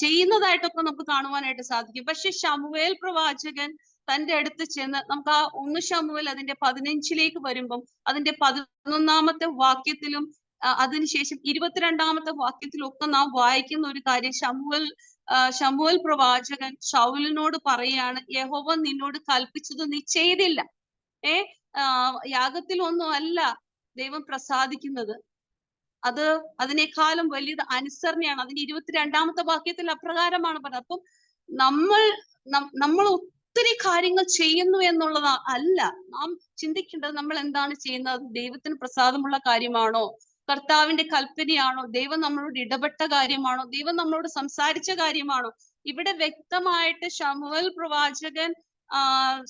ചെയ്യുന്നതായിട്ടൊക്കെ നമുക്ക് കാണുവാനായിട്ട് സാധിക്കും. പക്ഷെ ശമൂവേൽ പ്രവാചകൻ തന്റെ അടുത്ത് ചെന്ന്, നമുക്ക് ആ 1 ശമൂവേൽ അതിന്റെ 15-ലേക്ക് വരുമ്പം അതിന്റെ 11-ാമത്തെ വാക്യത്തിലും അതിനുശേഷം 22-ാമത്തെ വാക്യത്തിലും ഒക്കെ നാം വായിക്കുന്ന ഒരു കാര്യം, ശമൂവേൽ പ്രവാചകൻ ശൗലിനോട് പറയാണ്, യഹോവ നിന്നോട് കൽപ്പിച്ചത് നീ ചെയ്തില്ല. യാഗത്തിലൊന്നും അല്ല ദൈവം പ്രസാദിക്കുന്നത്, അതിനേക്കാളും വലിയത് അനുസരണയാണ്. അതിന്റെ 22-ാമത്തെ വാക്യത്തിൽ അപ്രകാരമാണ് പറഞ്ഞത്. അപ്പം നമ്മൾ ഒത്തിരി കാര്യങ്ങൾ ചെയ്യുന്നു എന്നുള്ളത് അല്ല നാം ചിന്തിക്കേണ്ടത്. നമ്മൾ എന്താണ് ചെയ്യുന്നത്? ദൈവത്തിന് പ്രസാദമുള്ള കാര്യമാണോ? കർത്താവിന്റെ കൽപ്പനയാണോ? ദൈവം നമ്മളോട് ഇടപെട്ട കാര്യമാണോ? ദൈവം നമ്മളോട് സംസാരിച്ച കാര്യമാണോ? ഇവിടെ വ്യക്തമായിട്ട് ശമൂവേൽ പ്രവാചകൻ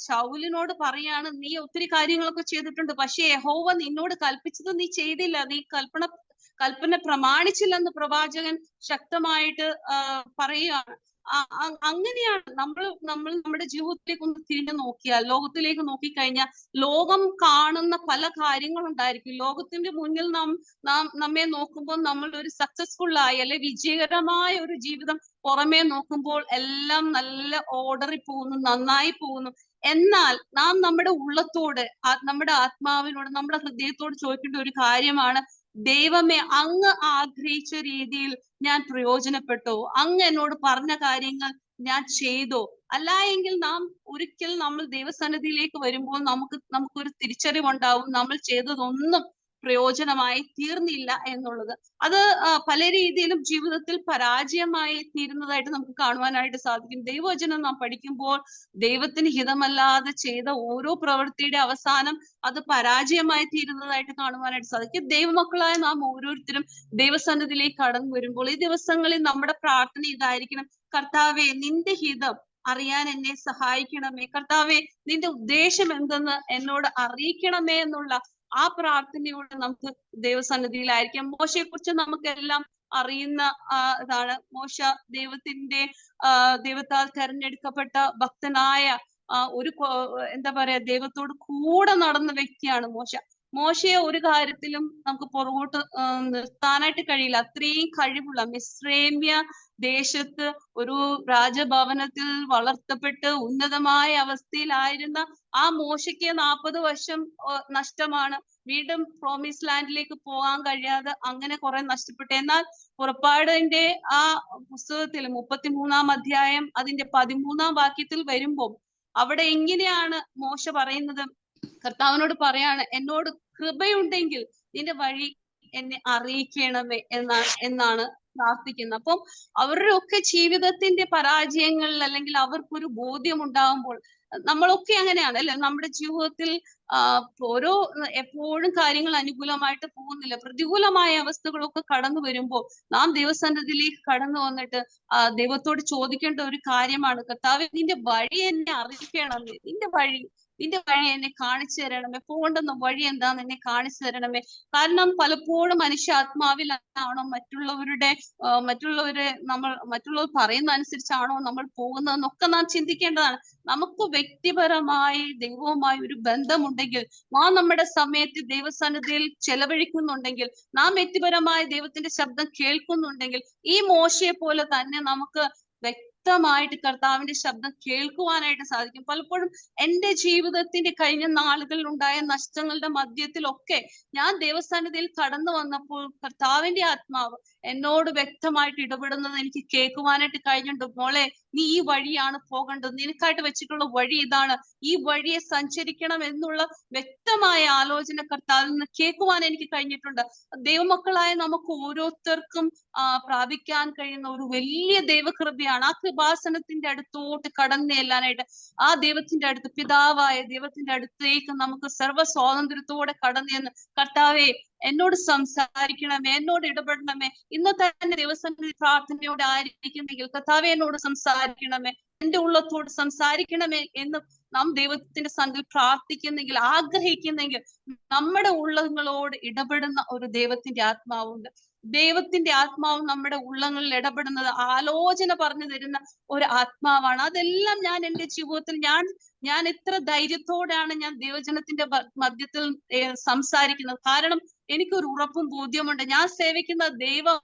ശൗലിനോട് പറയാണ്, നീ ഒത്തിരി കാര്യങ്ങളൊക്കെ ചെയ്തിട്ടുണ്ട്, പക്ഷെ യഹോവ നിന്നോട് കൽപ്പിച്ചത് നീ ചെയ്തില്ല, നീ കൽപ്പന പ്രമാണിച്ചില്ലെന്ന് പ്രവാചകൻ ശക്തമായിട്ട് പറയുകയാണ്. അങ്ങനെയാണ് നമ്മൾ നമ്മുടെ ജീവിതത്തിലേക്ക് ഒന്ന് തിരിഞ്ഞു നോക്കിയാൽ, ലോകത്തിലേക്ക് നോക്കിക്കഴിഞ്ഞാൽ ലോകം കാണുന്ന പല കാര്യങ്ങളുണ്ടായിരിക്കും. ലോകത്തിന്റെ മുന്നിൽ നമ്മെ നോക്കുമ്പോൾ നമ്മൾ ഒരു സക്സസ്ഫുൾ ആയി അല്ലെ വിജയകരമായ ഒരു ജീവിതം പുറമേ നോക്കുമ്പോൾ എല്ലാം നല്ല ഓർഡറിൽ പോകുന്നു, നന്നായി പോകുന്നു. എന്നാൽ നാം നമ്മുടെ ഉള്ളത്തോട്, നമ്മുടെ ആത്മാവിനോട്, നമ്മുടെ ഹൃദയത്തോട് ചോദിക്കേണ്ട ഒരു കാര്യമാണ്, ദൈവമേ, അങ്ങ് ആഗ്രഹിച്ച രീതിയിൽ ഞാൻ പ്രയോജനപ്പെട്ടോ? അങ്ങ് എന്നോട് പറഞ്ഞ കാര്യങ്ങൾ ഞാൻ ചെയ്തോ? അല്ല എങ്കിൽ ഒരിക്കൽ നമ്മൾ ദൈവസന്നിധിയിലേക്ക് വരുമ്പോൾ നമുക്കൊരു തിരിച്ചറിവുണ്ടാവും, നമ്മൾ ചെയ്തതൊന്നും പ്രയോജനമായി തീർന്നില്ല എന്നുള്ളത്. അത് പല രീതിയിലും ജീവിതത്തിൽ പരാജയമായി തീരുന്നതായിട്ട് നമുക്ക് കാണുവാനായിട്ട് സാധിക്കും. ദൈവവചനം നാം പഠിക്കുമ്പോൾ ദൈവത്തിന് ഹിതമല്ലാതെ ചെയ്ത ഓരോ പ്രവൃത്തിയുടെ അവസാനം അത് പരാജയമായി തീരുന്നതായിട്ട് കാണുവാനായിട്ട് സാധിക്കും. ദൈവമക്കളായ നാം ഓരോരുത്തരും ദൈവസന്നിധിയിലേക്ക് കടന്നു വരുമ്പോൾ ഈ ദിവസങ്ങളിൽ നമ്മുടെ പ്രാർത്ഥന ഇതായിരിക്കണം: കർത്താവേ, നിന്റെ ഹിതം അറിയാൻ എന്നെ സഹായിക്കണമേ. കർത്താവേ, നിന്റെ ഉദ്ദേശം എന്തെന്ന് എന്നോട് അറിയിക്കണമേ എന്നുള്ള ആ പ്രാർത്ഥനയോട് നമുക്ക് ദൈവസന്നിധിയിലായിരിക്കാം. മോശയെ കുറിച്ച് നമുക്കെല്ലാം അറിയുന്ന ഇതാണ്. മോശ ദൈവത്താൽ തെരഞ്ഞെടുക്കപ്പെട്ട ഭക്തനായ ഒരു എന്താ പറയാ, ദൈവത്തോട് കൂടെ നടന്ന വ്യക്തിയാണ് മോശയെ ഒരു കാര്യത്തിലും നമുക്ക് പുറകോട്ട് നിർത്താനായിട്ട് കഴിയില്ല. അത്രയും കഴിവുള്ള, മിസ്രൈമ്യ ദേശത്ത് ഒരു രാജഭവനത്തിൽ വളർത്തപ്പെട്ട് ഉന്നതമായ അവസ്ഥയിലായിരുന്ന ആ മോശയ്ക്ക് 40 വർഷം നഷ്ടമാണ്. വീണ്ടും പ്രോമിസ് ലാൻഡിലേക്ക് പോകാൻ കഴിയാതെ അങ്ങനെ കുറെ നഷ്ടപ്പെട്ടു. എന്നാൽ പുറപ്പാടിന്റെ ആ പുസ്തകത്തിൽ 33-ാം അധ്യായം അതിന്റെ 13-ാം വാക്യത്തിൽ വരുമ്പോൾ അവിടെ എങ്ങനെയാണ് മോശ പറയുന്നത്? കർത്താവിനോട് പറയാണ്, എന്നോട് കൃപയുണ്ടെങ്കിൽ നിന്റെ വഴി എന്നെ അറിയിക്കണമേ എന്നാണ് പ്രാർത്ഥിക്കുന്നത്. അപ്പം അവരുടെ ഒക്കെ ജീവിതത്തിന്റെ പരാജയങ്ങളിൽ അല്ലെങ്കിൽ അവർക്കൊരു ബോധ്യം ഉണ്ടാകുമ്പോൾ, നമ്മളൊക്കെ അങ്ങനെയാണ് അല്ലെ? നമ്മുടെ ജീവിതത്തിൽ എപ്പോഴും കാര്യങ്ങൾ അനുകൂലമായിട്ട് പോകുന്നില്ല. പ്രതികൂലമായ അവസ്ഥകളൊക്കെ കടന്നു വരുമ്പോൾ നാം ദൈവസന്നിധിയിലേക്ക് കടന്നു വന്നിട്ട് ദൈവത്തോട് ചോദിക്കേണ്ട ഒരു കാര്യമാണ്: കർത്താവേ, നിന്റെ വഴി എന്നെ അറിയിക്കണമേ. നിന്റെ വഴി എന്നെ കാണിച്ചു തരണമേ. പോകേണ്ടുന്ന വഴി എന്താന്ന് എന്നെ കാണിച്ചു തരണമേ. കാരണം പലപ്പോഴും മനുഷ്യാത്മാവിലാണോ മറ്റുള്ളവർ പറയുന്ന അനുസരിച്ചാണോ നമ്മൾ പോകുന്നതെന്നൊക്കെ നാം ചിന്തിക്കേണ്ടതാണ്. നമുക്ക് വ്യക്തിപരമായി ദൈവവുമായി ഒരു ബന്ധമുണ്ടെങ്കിൽ, നാം നമ്മുടെ സമയത്ത് ദൈവസന്നിധിയിൽ ചെലവഴിക്കുന്നുണ്ടെങ്കിൽ, നാം വ്യക്തിപരമായി ദൈവത്തിന്റെ ശബ്ദം കേൾക്കുന്നുണ്ടെങ്കിൽ, ഈ മോശയെ പോലെ തന്നെ നമുക്ക് വ്യക്തമായിട്ട് കർത്താവിന്റെ ശബ്ദം കേൾക്കുവാനായിട്ട് സാധിക്കും. പലപ്പോഴും എന്റെ ജീവിതത്തിന്റെ കഴിഞ്ഞ നാളുകളിൽ ഉണ്ടായ നഷ്ടങ്ങളുടെ മധ്യത്തിലൊക്കെ ഞാൻ ദൈവസന്നിധിയിൽ കടന്നു വന്നപ്പോൾ കർത്താവിന്റെ ആത്മാവ് എന്നോട് വ്യക്തമായിട്ട് ഇടപെടുന്നത് എനിക്ക് കേൾക്കുവാനായിട്ട് കഴിഞ്ഞിട്ടുണ്ട്. മോളെ, നീ ഈ വഴിയാണ് പോകേണ്ടത്, നിനക്കായിട്ട് വെച്ചിട്ടുള്ള വഴി ഇതാണ്, ഈ വഴിയെ സഞ്ചരിക്കണം എന്നുള്ള വ്യക്തമായ ആലോചന കർത്താവിൽ നിന്ന് കേൾക്കുവാൻ എനിക്ക് കഴിഞ്ഞിട്ടുണ്ട്. ദൈവമക്കളായ നമുക്ക് ഓരോരുത്തർക്കും പ്രാപിക്കാൻ കഴിയുന്ന ഒരു വലിയ ദൈവകൃപയാണ്. ആ കൃപാസനത്തിന്റെ അടുത്തോട്ട് കടന്നു ചെല്ലാനായിട്ട്, ആ ദൈവത്തിന്റെ അടുത്ത്, പിതാവായ ദൈവത്തിന്റെ അടുത്തേക്ക് നമുക്ക് സർവ്വ സ്വാതന്ത്ര്യത്തോടെ കടന്നു ചെന്ന്, കർത്താവേ, എന്നോട് സംസാരിക്കണമേ, എന്നോട് ഇടപെടണമേ. ഇന്ന് തന്നെ ദൈവസന്നിധി പ്രാർത്ഥനയോടെ ആയിരിക്കുന്നെങ്കിൽ, കർത്താവേ, എന്നോട് സംസാരിക്കണമേ, എന്റെ ഉള്ളത്തോട് സംസാരിക്കണമേ എന്ന് നാം ദൈവത്തിന്റെ സന്നിധിയിൽ പ്രാർത്ഥിക്കുന്നെങ്കിൽ, ആഗ്രഹിക്കുന്നെങ്കിൽ, നമ്മുടെ ഉള്ളങ്ങളോട് ഇടപെടുന്ന ഒരു ദൈവത്തിന്റെ ആത്മാവുണ്ട്. ദൈവത്തിന്റെ ആത്മാവ് നമ്മുടെ ഉള്ളങ്ങളിൽ ഇടപെടുന്നത്, ആലോചന പറഞ്ഞു തരുന്ന ഒരു ആത്മാവാണ്. അതെല്ലാം ഞാൻ എന്റെ ജീവിതത്തിൽ ഞാൻ എത്ര ധൈര്യത്തോടെയാണ് ഞാൻ ദൈവജനത്തിന്റെ മധ്യത്തിൽ സംസാരിക്കുന്നത്. കാരണം എനിക്കൊരു ഉറപ്പും ബോധ്യമുണ്ട്, ഞാൻ സേവിക്കുന്ന ദൈവം,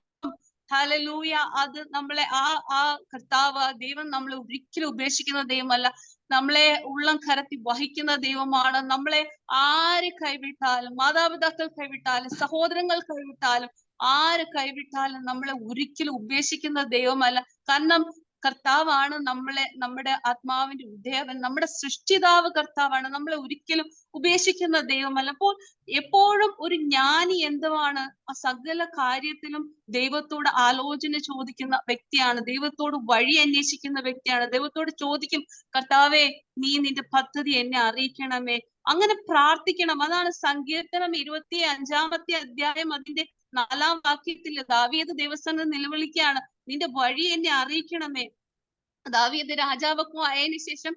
ഹല്ലേലൂയ, അത് നമ്മളെ ആ കർത്താവ് ദൈവം നമ്മളെ ഒരിക്കലും ഉപേക്ഷിക്കുന്ന ദൈവമല്ല, നമ്മളെ ഉള്ളം കരത്തി വഹിക്കുന്ന ദൈവമാണ്. നമ്മളെ ആര് കൈവിട്ടാലും, മാതാപിതാക്കൾ കൈവിട്ടാലും, സഹോദരങ്ങൾ കൈവിട്ടാലും, ആര് കൈവിട്ടാലും നമ്മളെ ഒരിക്കലും ഉപേക്ഷിക്കുന്ന ദൈവമല്ല. കാരണം കർത്താവാണ് നമ്മുടെ ആത്മാവിന്റെ ഉദയവൻ, നമ്മുടെ സൃഷ്ടിതാവ് കർത്താവാണ്. നമ്മളെ ഒരിക്കലും ഉപേക്ഷിക്കുന്ന ദൈവമല്ല. അപ്പോൾ എപ്പോഴും ഒരു ജ്ഞാനി എന്തുവാണ്? ആ സകല കാര്യത്തിലും ദൈവത്തോട് ആലോചന ചോദിക്കുന്ന വ്യക്തിയാണ്, ദൈവത്തോട് വഴി അന്വേഷിക്കുന്ന വ്യക്തിയാണ്. ദൈവത്തോട് ചോദിക്കും, കർത്താവേ, നീ നിന്റെ പദ്ധതി എന്നെ അറിയിക്കണമേ. അങ്ങനെ പ്രാർത്ഥിക്കണം. അതാണ് സങ്കീർത്തനം 25-ാമത്തെ അധ്യായം അതിന്റെ 4-ാം വാക്യത്തിൽ ദാവീദ് ദൈവസന്നിധിയിൽ നിലവിളിക്കുകയാണ്, നിന്റെ വഴി എന്നെ അറിയിക്കണമേ. ദാവീദ് രാജാവൊക്കെ ആയതിനു ശേഷം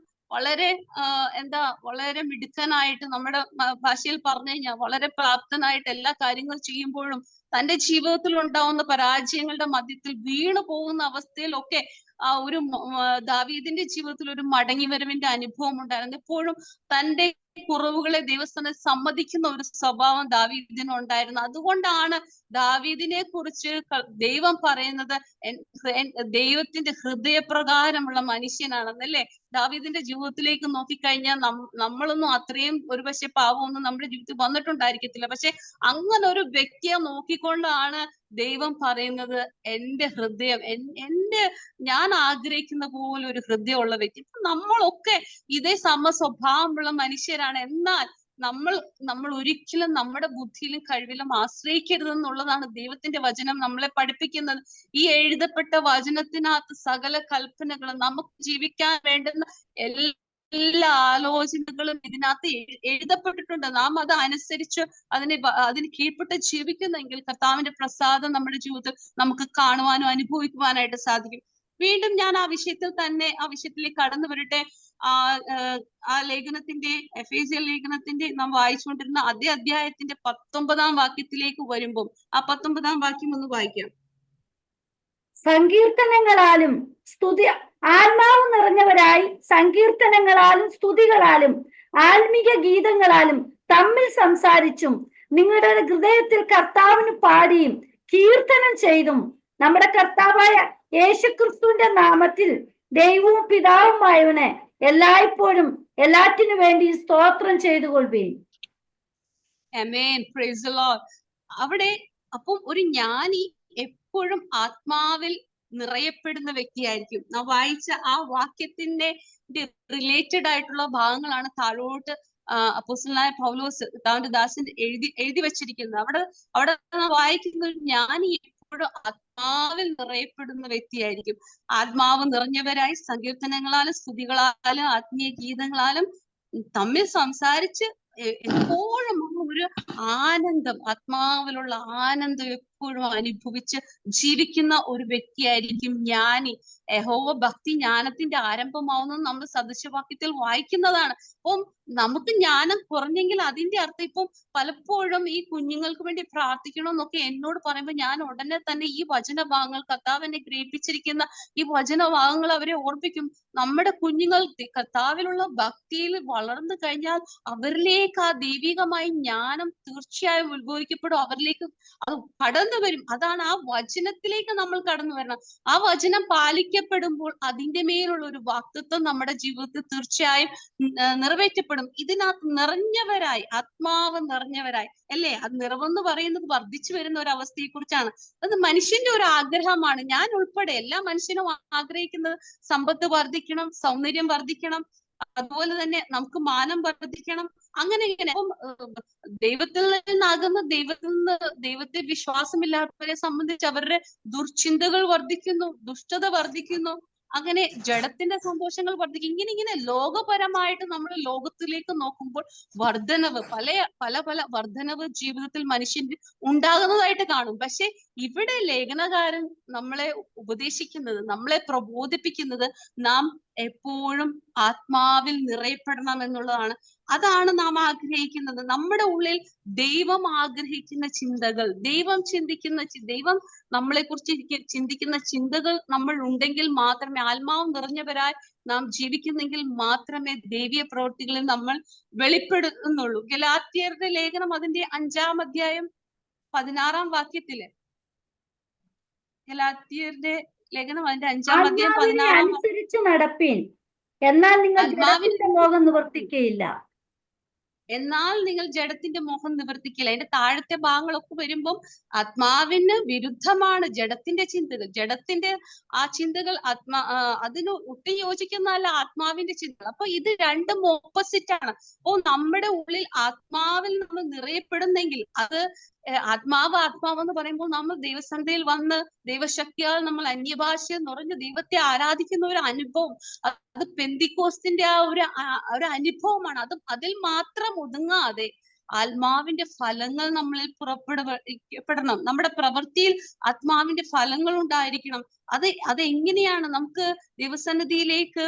വളരെ മിടുക്കനായിട്ട്, നമ്മുടെ ഭാഷയിൽ പറഞ്ഞു കഴിഞ്ഞാൽ വളരെ പ്രാപ്തനായിട്ട് എല്ലാ കാര്യങ്ങളും ചെയ്യുമ്പോഴും തന്റെ ജീവിതത്തിൽ ഉണ്ടാവുന്ന പരാജയങ്ങളുടെ മധ്യത്തിൽ വീണു പോകുന്ന അവസ്ഥയിലൊക്കെ ഒരു ദാവീദിന്റെ ജീവിതത്തിൽ ഒരു മടങ്ങിവരവിന്റെ അനുഭവം ഉണ്ടായിരുന്നു. എപ്പോഴും തന്റെ കുറവുകളെ ദൈവസ്ഥനെ സമ്മതിക്കുന്ന ഒരു സ്വഭാവം ദാവീദിന് ഉണ്ടായിരുന്നു. അതുകൊണ്ടാണ് ദാവീദിനെ കുറിച്ച് ദൈവം പറയുന്നത് ദൈവത്തിന്റെ ഹൃദയപ്രകാരമുള്ള മനുഷ്യനാണെന്നല്ലേ. ദാവീദിന്റെ ജീവിതത്തിലേക്ക് നോക്കിക്കഴിഞ്ഞാൽ നമ്മളൊന്നും അത്രയും ഒരുപക്ഷെ പാവമൊന്നും നമ്മുടെ ജീവിതത്തിൽ വന്നിട്ടുണ്ടായിരിക്കത്തില്ല. പക്ഷെ അങ്ങനെ ഒരു വ്യക്തിയെ നോക്കിക്കൊണ്ടാണ് ദൈവം പറയുന്നത് എന്റെ ഹൃദയം ഞാൻ ആഗ്രഹിക്കുന്ന പോലെ ഒരു ഹൃദയമുള്ള വ്യക്തി. നമ്മളൊക്കെ ഇതേ സമസ്വഭാവമുള്ള മനുഷ്യരാണ്. എന്നാൽ നമ്മൾ ഒരിക്കലും നമ്മുടെ ബുദ്ധിയിലും കഴിവിലും ആശ്രയിക്കരുതെന്നുള്ളതാണ് ദൈവത്തിന്റെ വചനം നമ്മളെ പഠിപ്പിക്കുന്നത്. ഈ എഴുതപ്പെട്ട വചനത്തിനകത്ത് സകല കൽപ്പനകളും നമുക്ക് ജീവിക്കാൻ വേണ്ടുന്ന എല്ലാ ആലോചനകളും ഇതിനകത്ത് എഴുതപ്പെട്ടിട്ടുണ്ട്. നാം അത് അനുസരിച്ച് അതിന് കീഴ്പ്പെട്ട് ജീവിക്കുന്നെങ്കിൽ കർത്താവിന്റെ പ്രസാദം നമ്മുടെ ജീവിതത്തിൽ നമുക്ക് കാണുവാനും അനുഭവിക്കുവാനായിട്ട് സാധിക്കും. വീണ്ടും ഞാൻ ആ വിഷയത്തിലേക്ക് കടന്നു വരട്ടെ. ആ ലേഖനത്തിന്റെ എഫേസ്യ ലേഖനത്തിന്റെ നാം വായിച്ചുകൊണ്ടിരുന്ന അതേ അധ്യായത്തിന്റെ 19-ാം വാക്യത്തിലേക്ക് വരുമ്പോൾ ആ 19-ാം വാക്യം ഒന്ന് വായിക്കാം. സങ്കീർത്തനങ്ങളാലും ആത്മാവ് നിറഞ്ഞവരായി സങ്കീർത്തനങ്ങളാലും സ്തുതികളാലും ആത്മീക ഗീതങ്ങളാലും തമ്മിൽ സംസാരിച്ചും നിങ്ങളുടെ ഹൃദയത്തിൽ കർത്താവിന് പാടിയും കീർത്തനം ചെയ്തും നമ്മുടെ കർത്താവായ യേശുക്രിസ്തുവിന്റെ നാമത്തിൽ ദൈവവും പിതാവുമായവനെ എല്ലായ്പ്പോഴും എല്ലാറ്റിനു വേണ്ടി സ്തോത്രം ചെയ്തുകൊള്ളുകയും. ആമേൻ, പ്രൈസ് ദി ലോർഡ്. അവിടെ അപ്പം ഒരു ജ്ഞാനി എപ്പോഴും ആത്മാവിൽ നിറയപ്പെടുന്ന വ്യക്തിയായിരിക്കും. നാം വായിച്ച ആ വാക്യത്തിന്റെ റിലേറ്റഡ് ആയിട്ടുള്ള ഭാഗങ്ങളാണ് താഴോട്ട് അപ്പോസ്തലനായ പൗലോസ് താന്റെ ദാസൻ എഴുതി വെച്ചിരിക്കുന്നത്. അവിടെ നാം വായിക്കുന്ന ഒരു ജ്ഞാനി എപ്പോഴും ആത്മാവിൽ നിറയപ്പെടുന്ന വ്യക്തിയായിരിക്കും. ആത്മാവ് നിറഞ്ഞവരായി സങ്കീർത്തനങ്ങളാലും സ്തുതികളാലും ആത്മീയ ഗീതങ്ങളാലും തമ്മിൽ സംസാരിച്ച് എപ്പോഴും ഒരു ആനന്ദം, ആത്മാവിലുള്ള ആനന്ദം എപ്പോഴും അനുഭവിച്ച് ജീവിക്കുന്ന ഒരു വ്യക്തിയായിരിക്കും ജ്ഞാനി. യഹോവ ഭക്തി ജ്ഞാനത്തിന്റെ ആരംഭമാവുന്നത് നമ്മൾ സദൃശവാക്യത്തിൽ വായിക്കുന്നതാണ്. അപ്പം നമുക്ക് ജ്ഞാനം കുറഞ്ഞെങ്കിൽ അതിന്റെ അർത്ഥം ഇപ്പം പലപ്പോഴും ഈ കുഞ്ഞുങ്ങൾക്ക് വേണ്ടി പ്രാർത്ഥിക്കണമെന്നൊക്കെ എന്നോട് പറയുമ്പോൾ ഞാൻ ഉടനെ തന്നെ ഈ വചനഭാഗങ്ങൾ, കർത്താവ് എന്നെ ഗ്രഹിപ്പിച്ചിരിക്കുന്ന ഈ വചനഭാഗങ്ങൾ അവരെ ഓർപ്പിക്കും. നമ്മുടെ കുഞ്ഞുങ്ങൾ കർത്താവിലുള്ള ഭക്തിയിൽ വളർന്നു കഴിഞ്ഞാൽ അവരിലേക്ക് ആ ദൈവികമായ ജ്ഞാനം തീർച്ചയായും ഉത്ഭവിക്കപ്പെടും. അവരിലേക്ക് അത് കടന്നു വരും. അതാണ് ആ വചനത്തിലേക്ക് നമ്മൾ കടന്നു വരണം. ആ വചനം പാലിക്കപ്പെടുമ്പോൾ അതിന്റെ മേലുള്ള ഒരു വാക്തത്വം നമ്മുടെ ജീവിതത്തിൽ തീർച്ചയായും നിറവേറ്റപ്പെടും. ഇതിനകത്ത് നിറഞ്ഞവരായി, ആത്മാവ് നിറഞ്ഞവരായി അല്ലേ. അത് നിറവെന്ന് പറയുന്നത് വർദ്ധിച്ചു വരുന്ന ഒരു അവസ്ഥയെ കുറിച്ചാണ്. അത് മനുഷ്യന്റെ ഒരു ആഗ്രഹമാണ്. ഞാൻ ഉൾപ്പെടെ എല്ലാ മനുഷ്യനും ആഗ്രഹിക്കുന്നത് സമ്പത്ത് വർദ്ധിക്കണം, സൗന്ദര്യം വർദ്ധിക്കണം, അതുപോലെ തന്നെ നമുക്ക് മാനം വർദ്ധിക്കണം. അങ്ങനെ ഇങ്ങനെ ദൈവത്തിൽ നിന്നാകുന്ന ദൈവത്തെ വിശ്വാസമില്ലാത്തവരെ സംബന്ധിച്ച് അവരുടെ ദുർചിന്തകൾ വർദ്ധിക്കുന്നു, ദുഷ്ടത വർദ്ധിക്കുന്നു, അങ്ങനെ ജഡത്തിന്റെ സന്തോഷങ്ങൾ വർദ്ധിക്കും. ഇങ്ങനെ ലോകപരമായിട്ട് നമ്മൾ ലോകത്തിലേക്ക് നോക്കുമ്പോൾ വർധനവ്, പല വർധനവ് ജീവിതത്തിൽ മനുഷ്യന്റെ ഉണ്ടാകുന്നതായിട്ട് കാണും. പക്ഷെ ഇവിടെ ലേഖനകാരൻ നമ്മളെ ഉപദേശിക്കുന്നത്, നമ്മളെ പ്രബോധിപ്പിക്കുന്നത് നാം എപ്പോഴും ആത്മാവിൽ നിറയപ്പെടണം എന്നുള്ളതാണ്. അതാണ് നാം ആഗ്രഹിക്കുന്നത്. നമ്മുടെ ഉള്ളിൽ ദൈവം ആഗ്രഹിക്കുന്ന ചിന്തകൾ, ദൈവം നമ്മളെ കുറിച്ച് ചിന്തിക്കുന്ന ചിന്തകൾ നമ്മൾ ഉണ്ടെങ്കിൽ മാത്രമേ, ആത്മാവ് നിറഞ്ഞവരായി നാം ജീവിക്കുന്നെങ്കിൽ മാത്രമേ ദൈവീയ പ്രവൃത്തികളിൽ നമ്മൾ വെളിപ്പെടുന്നുള്ളൂ. ഗലാത്യരുടെ ലേഖനം അതിന്റെ 5-ാം അധ്യായം 16-ാം വാക്യത്തില്, ഗലാത്യരുടെ ലേഖനം അതിന്റെ 5-ാം അധ്യായം 16-ാം അനുസരിച്ച് നടപ്പീൻ, എന്നാൽ നിങ്ങൾ ജഡത്തിന്റെ മോഹം നിവർത്തിക്കയില്ല. എന്നാൽ നിങ്ങൾ ജഡത്തിന്റെ മോഹം നിവർത്തിക്കില്ല. അതിന്റെ താഴത്തെ ഭാഗങ്ങളൊക്കെ വരുമ്പം ആത്മാവിന് വിരുദ്ധമാണ് ജഡത്തിന്റെ ചിന്തകൾ. ജഡത്തിന്റെ ആ ചിന്തകൾ അതിന് ഒട്ടും യോജിക്കുന്നതല്ല ആത്മാവിന്റെ ചിന്തകൾ. അപ്പൊ ഇത് രണ്ടും ഓപ്പോസിറ്റ് ആണ്. അപ്പോ നമ്മുടെ ഉള്ളിൽ ആത്മാവിൽ നമ്മൾ നിറയപ്പെടുന്നെങ്കിൽ, അത് ആത്മാവ് എന്ന് പറയുമ്പോൾ നമ്മൾ ദൈവസന്നിധിയിൽ വന്ന് ദൈവശക്തിയാൽ നമ്മൾ അന്യഭാഷ നിറഞ്ഞ് ദൈവത്തെ ആരാധിക്കുന്ന ഒരു അനുഭവം, അത് പെന്തിക്കോസ്തിന്റെ ആ ഒരു അനുഭവമാണ്. അതിൽ മാത്രം ഒതുങ്ങാതെ ആത്മാവിന്റെ ഫലങ്ങൾ നമ്മളിൽ പുറപ്പെടണം. നമ്മുടെ പ്രവൃത്തിയിൽ ആത്മാവിന്റെ ഫലങ്ങൾ ഉണ്ടായിരിക്കണം. അതെങ്ങനെയാണ്? നമുക്ക് ദൈവസന്നിധിയിലേക്ക്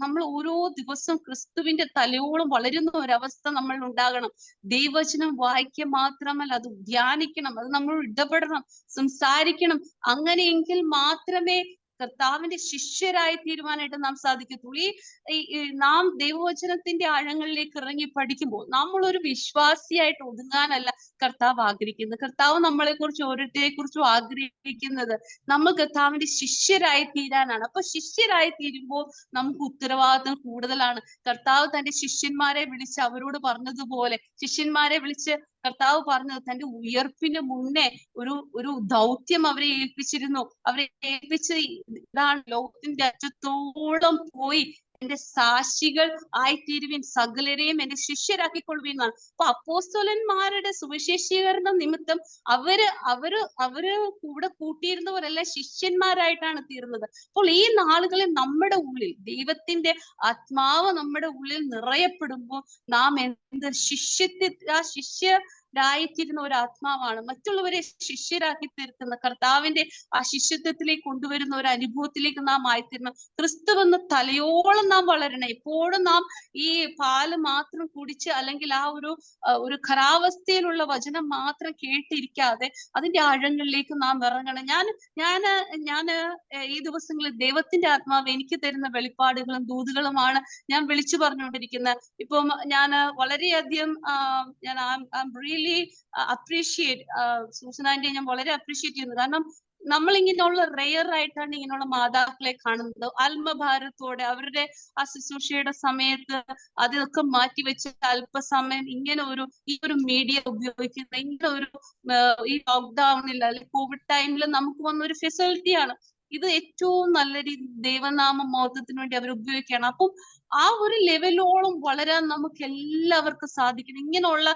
നമ്മൾ ഓരോ ദിവസവും ക്രിസ്തുവിന്റെ തലയോളം വളരുന്ന ഒരവസ്ഥ നമ്മൾ ഉണ്ടാകണം. ദൈവവചനം വായിക്കുക മാത്രമല്ല, അത് ധ്യാനിക്കണം, അത് നമ്മൾ ഇടപെടണം, സംസാരിക്കണം. അങ്ങനെയെങ്കിൽ മാത്രമേ കർത്താവിന്റെ ശിഷ്യരായി തീരുവാനായിട്ട് നാം സാധിക്കത്തുള്ളൂ. ഈ നാം ദൈവവചനത്തിന്റെ ആഴങ്ങളിലേക്ക് ഇറങ്ങി പഠിക്കുമ്പോൾ നമ്മൾ ഒരു വിശ്വാസിയായിട്ട് ഒതുങ്ങാനല്ല കർത്താവ് ആഗ്രഹിക്കുന്നത്. കർത്താവ് നമ്മളെ കുറിച്ച് ഓരോരുത്തരെ കുറിച്ചും ആഗ്രഹിക്കുന്നത് നമ്മൾ കർത്താവിന്റെ ശിഷ്യരായി തീരാനാണ്. അപ്പൊ ശിഷ്യരായി തീരുമ്പോൾ നമുക്ക് ഉത്തരവാദിത്വം കൂടുതലാണ്. കർത്താവ് തന്റെ ശിഷ്യന്മാരെ വിളിച്ച് അവരോട് പറഞ്ഞതുപോലെ, ശിഷ്യന്മാരെ വിളിച്ച് കർത്താവ് പറഞ്ഞത് തന്റെ ഉയർപ്പിന് മുന്നേ ഒരു ദൗത്യം അവരെ ഏൽപ്പിച്ചിരുന്നു. അവരെ ഏൽപ്പിച്ച് ഇതാണ്, ലോകത്തിന്റെ അറ്റത്തോളം പോയി എന്റെ സാക്ഷികൾ ആയിത്തീരുവിൻ, സകലരെയും എന്റെ ശിഷ്യരാക്കിക്കൊള്ളുവിൻ എന്നാണ്. അപ്പൊ അപ്പോസ്തലന്മാരുടെ സുവിശേഷീകരണ നിമിത്തം അവര് കൂടെ കൂട്ടിയിരുന്നവരല്ല ശിഷ്യന്മാരായിട്ടാണ് തീർന്നത്. അപ്പോൾ ഈ നാളുകളിൽ നമ്മുടെ ഉള്ളിൽ ദൈവത്തിന്റെ ആത്മാവ് നമ്മുടെ ഉള്ളിൽ നിറയപ്പെടുമ്പോൾ നാം എന്ത് ശിഷ്യരായിത്തീരുന്ന ഒരു ആത്മാവാണ്. മറ്റുള്ളവരെ ശിഷ്യരാക്കി തീർക്കുന്ന കർത്താവിന്റെ ആ ശിഷ്യത്വത്തിലേക്ക് കൊണ്ടുവരുന്ന ഒരു അനുഭവത്തിലേക്ക് നാം ആയിത്തീരണം. ക്രിസ്തുവെന്ന തലയോളം നാം വളരണം. എപ്പോഴും നാം ഈ പാല് മാത്രം കുടിച്ച് അല്ലെങ്കിൽ ആ ഒരു ഖരാവസ്ഥയിലുള്ള വചനം മാത്രം കേട്ടിരിക്കാതെ അതിന്റെ ആഴങ്ങളിലേക്ക് നാം ഇറങ്ങണം. ഞാൻ ഈ ദിവസങ്ങളിൽ ദൈവത്തിന്റെ ആത്മാവ് എനിക്ക് തരുന്ന വെളിപ്പാടുകളും ദൂതുകളുമാണ് ഞാൻ വിളിച്ചു പറഞ്ഞുകൊണ്ടിരിക്കുന്നത്. ഇപ്പം ഞാൻ വളരെയധികം റിയലി അപ്രീഷിയേറ്റ് സൂസനാന്റെ ഞാൻ വളരെ അപ്രീഷിയേറ്റ് ചെയ്യുന്നു. കാരണം നമ്മൾ ഇങ്ങനെയുള്ള റെയർ ആയിട്ടാണ് ഇങ്ങനെയുള്ള മാതാക്കളെ കാണുന്നത്. ആത്മഭാരത്തോടെ അവരുടെ ആ ശുശ്രൂഷയുടെ സമയത്ത് അതൊക്കെ മാറ്റിവെച്ച് അല്പസമയം ഇങ്ങനെ ഈ ഒരു മീഡിയ ഉപയോഗിക്കുന്ന ഇങ്ങനെ ഈ ലോക്ക്ഡൌണിൽ അല്ലെങ്കിൽ കോവിഡ് ടൈമിൽ നമുക്ക് വന്നൊരു ഫെസിലിറ്റിയാണ്. ഇത് ഏറ്റവും നല്ല രീതിയിൽ ദൈവനാമ മഹത്വത്തിന് വേണ്ടി അവർ ഉപയോഗിക്കുകയാണ്. അപ്പം ആ ഒരു ലെവലോളം വളരാൻ നമുക്ക് എല്ലാവർക്കും സാധിക്കണം. ഇങ്ങനെയുള്ള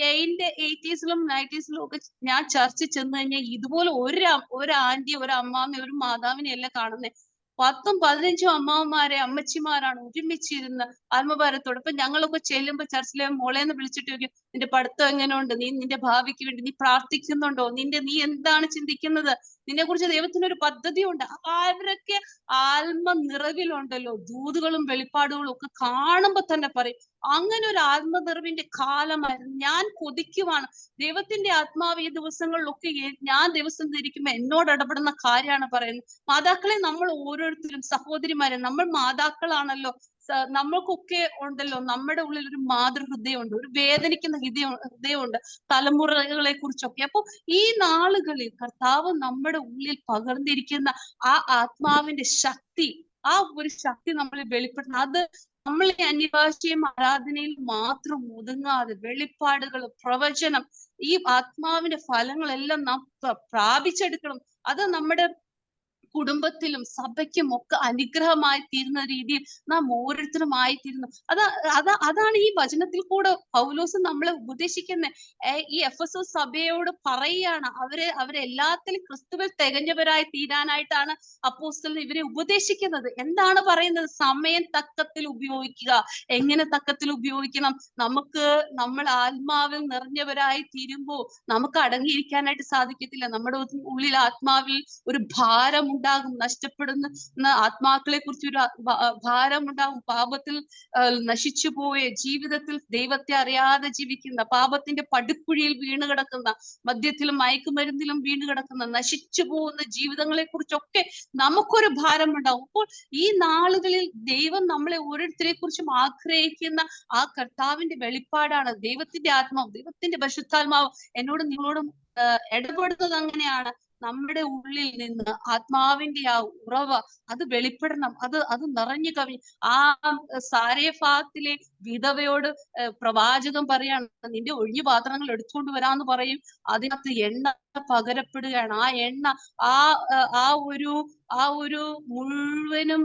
എന്റെ 80s-ലും 90s-ലും ഒക്കെ ഞാൻ ചർച്ച ചെന്ന് കഴിഞ്ഞാൽ ഇതുപോലെ ഒരു ആന്റി, ഒരു അമ്മാമ, ഒരു മാതാവിനെ അല്ല കാണുന്നത്. 10ഉം 15ഉം അമ്മാവന്മാരെ അമ്മച്ചിമാരാണ് ഒരുമിച്ചിരുന്ന് ആത്മഭാരത്തോടെ. അപ്പൊ ഞങ്ങളൊക്കെ ചെല്ലുമ്പോ ചർച്ചിലെ മോളേന്ന് വിളിച്ചിട്ട് ചോദിക്കും, നിന്റെ പഠിത്തം എങ്ങനെയുണ്ട്, നീ നിന്റെ ഭാവിക്ക് വേണ്ടി നീ പ്രാർത്ഥിക്കുന്നുണ്ടോ, നീ എന്താണ് ചിന്തിക്കുന്നത്, നിന്നെ കുറിച്ച് ദൈവത്തിന് ഒരു പദ്ധതി ഉണ്ട്. അവരൊക്കെ ആത്മ നിറവിലുണ്ടല്ലോ. ദൂതുകളും വെളിപ്പാടുകളും ഒക്കെ കാണുമ്പോ തന്നെ പറയും അങ്ങനെ ഒരു ആത്മനിറവിന്റെ കാലമായിരുന്നു. ഞാൻ കൊതിക്കുവാണ്. ദൈവത്തിന്റെ ആത്മാവ് ഈ ദിവസങ്ങളിലൊക്കെ ഞാൻ ദിവസം ധരിക്കുമ്പോ എന്നോട് ഇടപെടുന്ന കാര്യമാണ് പറയുന്നത്. മാതാക്കളെ, നമ്മൾ ഓരോരുത്തരും സഹോദരിമാരെ, നമ്മൾ മാതാക്കളാണല്ലോ. നമ്മൾക്കൊക്കെ ഉണ്ടല്ലോ നമ്മുടെ ഉള്ളിൽ ഒരു മാതൃഹൃദയമുണ്ട്, ഒരു വേദനിക്കുന്ന ഹൃദയമുണ്ട് തലമുറകളെ കുറിച്ചൊക്കെ. അപ്പൊ ഈ നാളുകളിൽ കർത്താവ് നമ്മുടെ ഉള്ളിൽ പകർന്നിരിക്കുന്ന ആ ആത്മാവിന്റെ ശക്തി, ആ ഒരു ശക്തി നമ്മളിൽ വെളിപ്പെടുന്ന, അത് നമ്മൾ ഈ അന്യഭാഷയും ആരാധനയിൽ മാത്രം ഒതുങ്ങാതെ വെളിപ്പാടുകൾ, പ്രവചനം, ഈ ആത്മാവിന്റെ ഫലങ്ങളെല്ലാം നാം പ്രാപിച്ചെടുക്കണം. അത് നമ്മുടെ കുടുംബത്തിലും സഭയ്ക്കും ഒക്കെ അനുഗ്രഹമായി തീരുന്ന രീതിയിൽ നാം ഓരോരുത്തരും ആയിത്തീരുന്നു. അതാണ് ഈ വചനത്തിൽ കൂടെ പൗലോസ് നമ്മളെ ഉപദേശിക്കുന്നത്. ഈ എഫെസോസ് സഭയോട് പറയുകയാണ്, അവരെല്ലാത്തിലും ക്രിസ്തുവിൽ തികഞ്ഞവരായി തീരാനായിട്ടാണ് അപ്പോസ്തലൻ ഇവരെ ഉപദേശിക്കുന്നത്. എന്താണ് പറയുന്നത്? സമയം തക്കത്തിൽ ഉപയോഗിക്കുക. എങ്ങനെ തക്കത്തിൽ ഉപയോഗിക്കണം? നമ്മൾ ആത്മാവിൽ നിറഞ്ഞവരായി തീരുമ്പോൾ നമുക്ക് അടങ്ങിയിരിക്കാനായിട്ട് സാധിക്കത്തില്ല. നമ്മുടെ ഉള്ളിൽ ആത്മാവിൽ ഒരു ഭാരം ഉണ്ടാകും. നഷ്ടപ്പെടുന്ന ആത്മാക്കളെ കുറിച്ച് ഒരു ഭാരമുണ്ടാകും. പാപത്തിൽ നശിച്ചു പോയ, ജീവിതത്തിൽ ദൈവത്തെ അറിയാതെ ജീവിക്കുന്ന, പാപത്തിന്റെ പടുക്കുഴിയിൽ വീണ് കിടക്കുന്ന, മദ്യത്തിലും മയക്കുമരുന്നിലും വീണ് കിടക്കുന്ന, നശിച്ചു പോകുന്ന ജീവിതങ്ങളെ കുറിച്ചൊക്കെ നമുക്കൊരു ഭാരമുണ്ടാകും. അപ്പോൾ ഈ നാളുകളിൽ ദൈവം നമ്മളെ ഓരോരുത്തരെ കുറിച്ചും ആഗ്രഹിക്കുന്ന ആ കർത്താവിന്റെ വെളിപ്പാടാണ്. ദൈവത്തിന്റെ ആത്മാവ്, ദൈവത്തിന്റെ പരിശുദ്ധാത്മാവ് എന്നോടും നിങ്ങളോടും ഇടപെടുന്നത് അങ്ങനെയാണ്. നമ്മുടെ ഉള്ളിൽ നിന്ന് ആത്മാവിന്റെ ആ ഉറവ അത് വെളിപ്പെടണം. അത് നിറഞ്ഞു കവിഞ്ഞ് ആ സാരേഫാത്തിലെ വിധവയോട് പ്രവാചകൻ പറയാണ്, നിന്റെ ഒഴിഞ്ഞു പാത്രങ്ങൾ എടുത്തുകൊണ്ട് വരാന്ന് പറയും. അതിനകത്ത് എണ്ണ പകരപ്പെടുകയാണ്. ആ എണ്ണ ആ ഒരു മുഴുവനും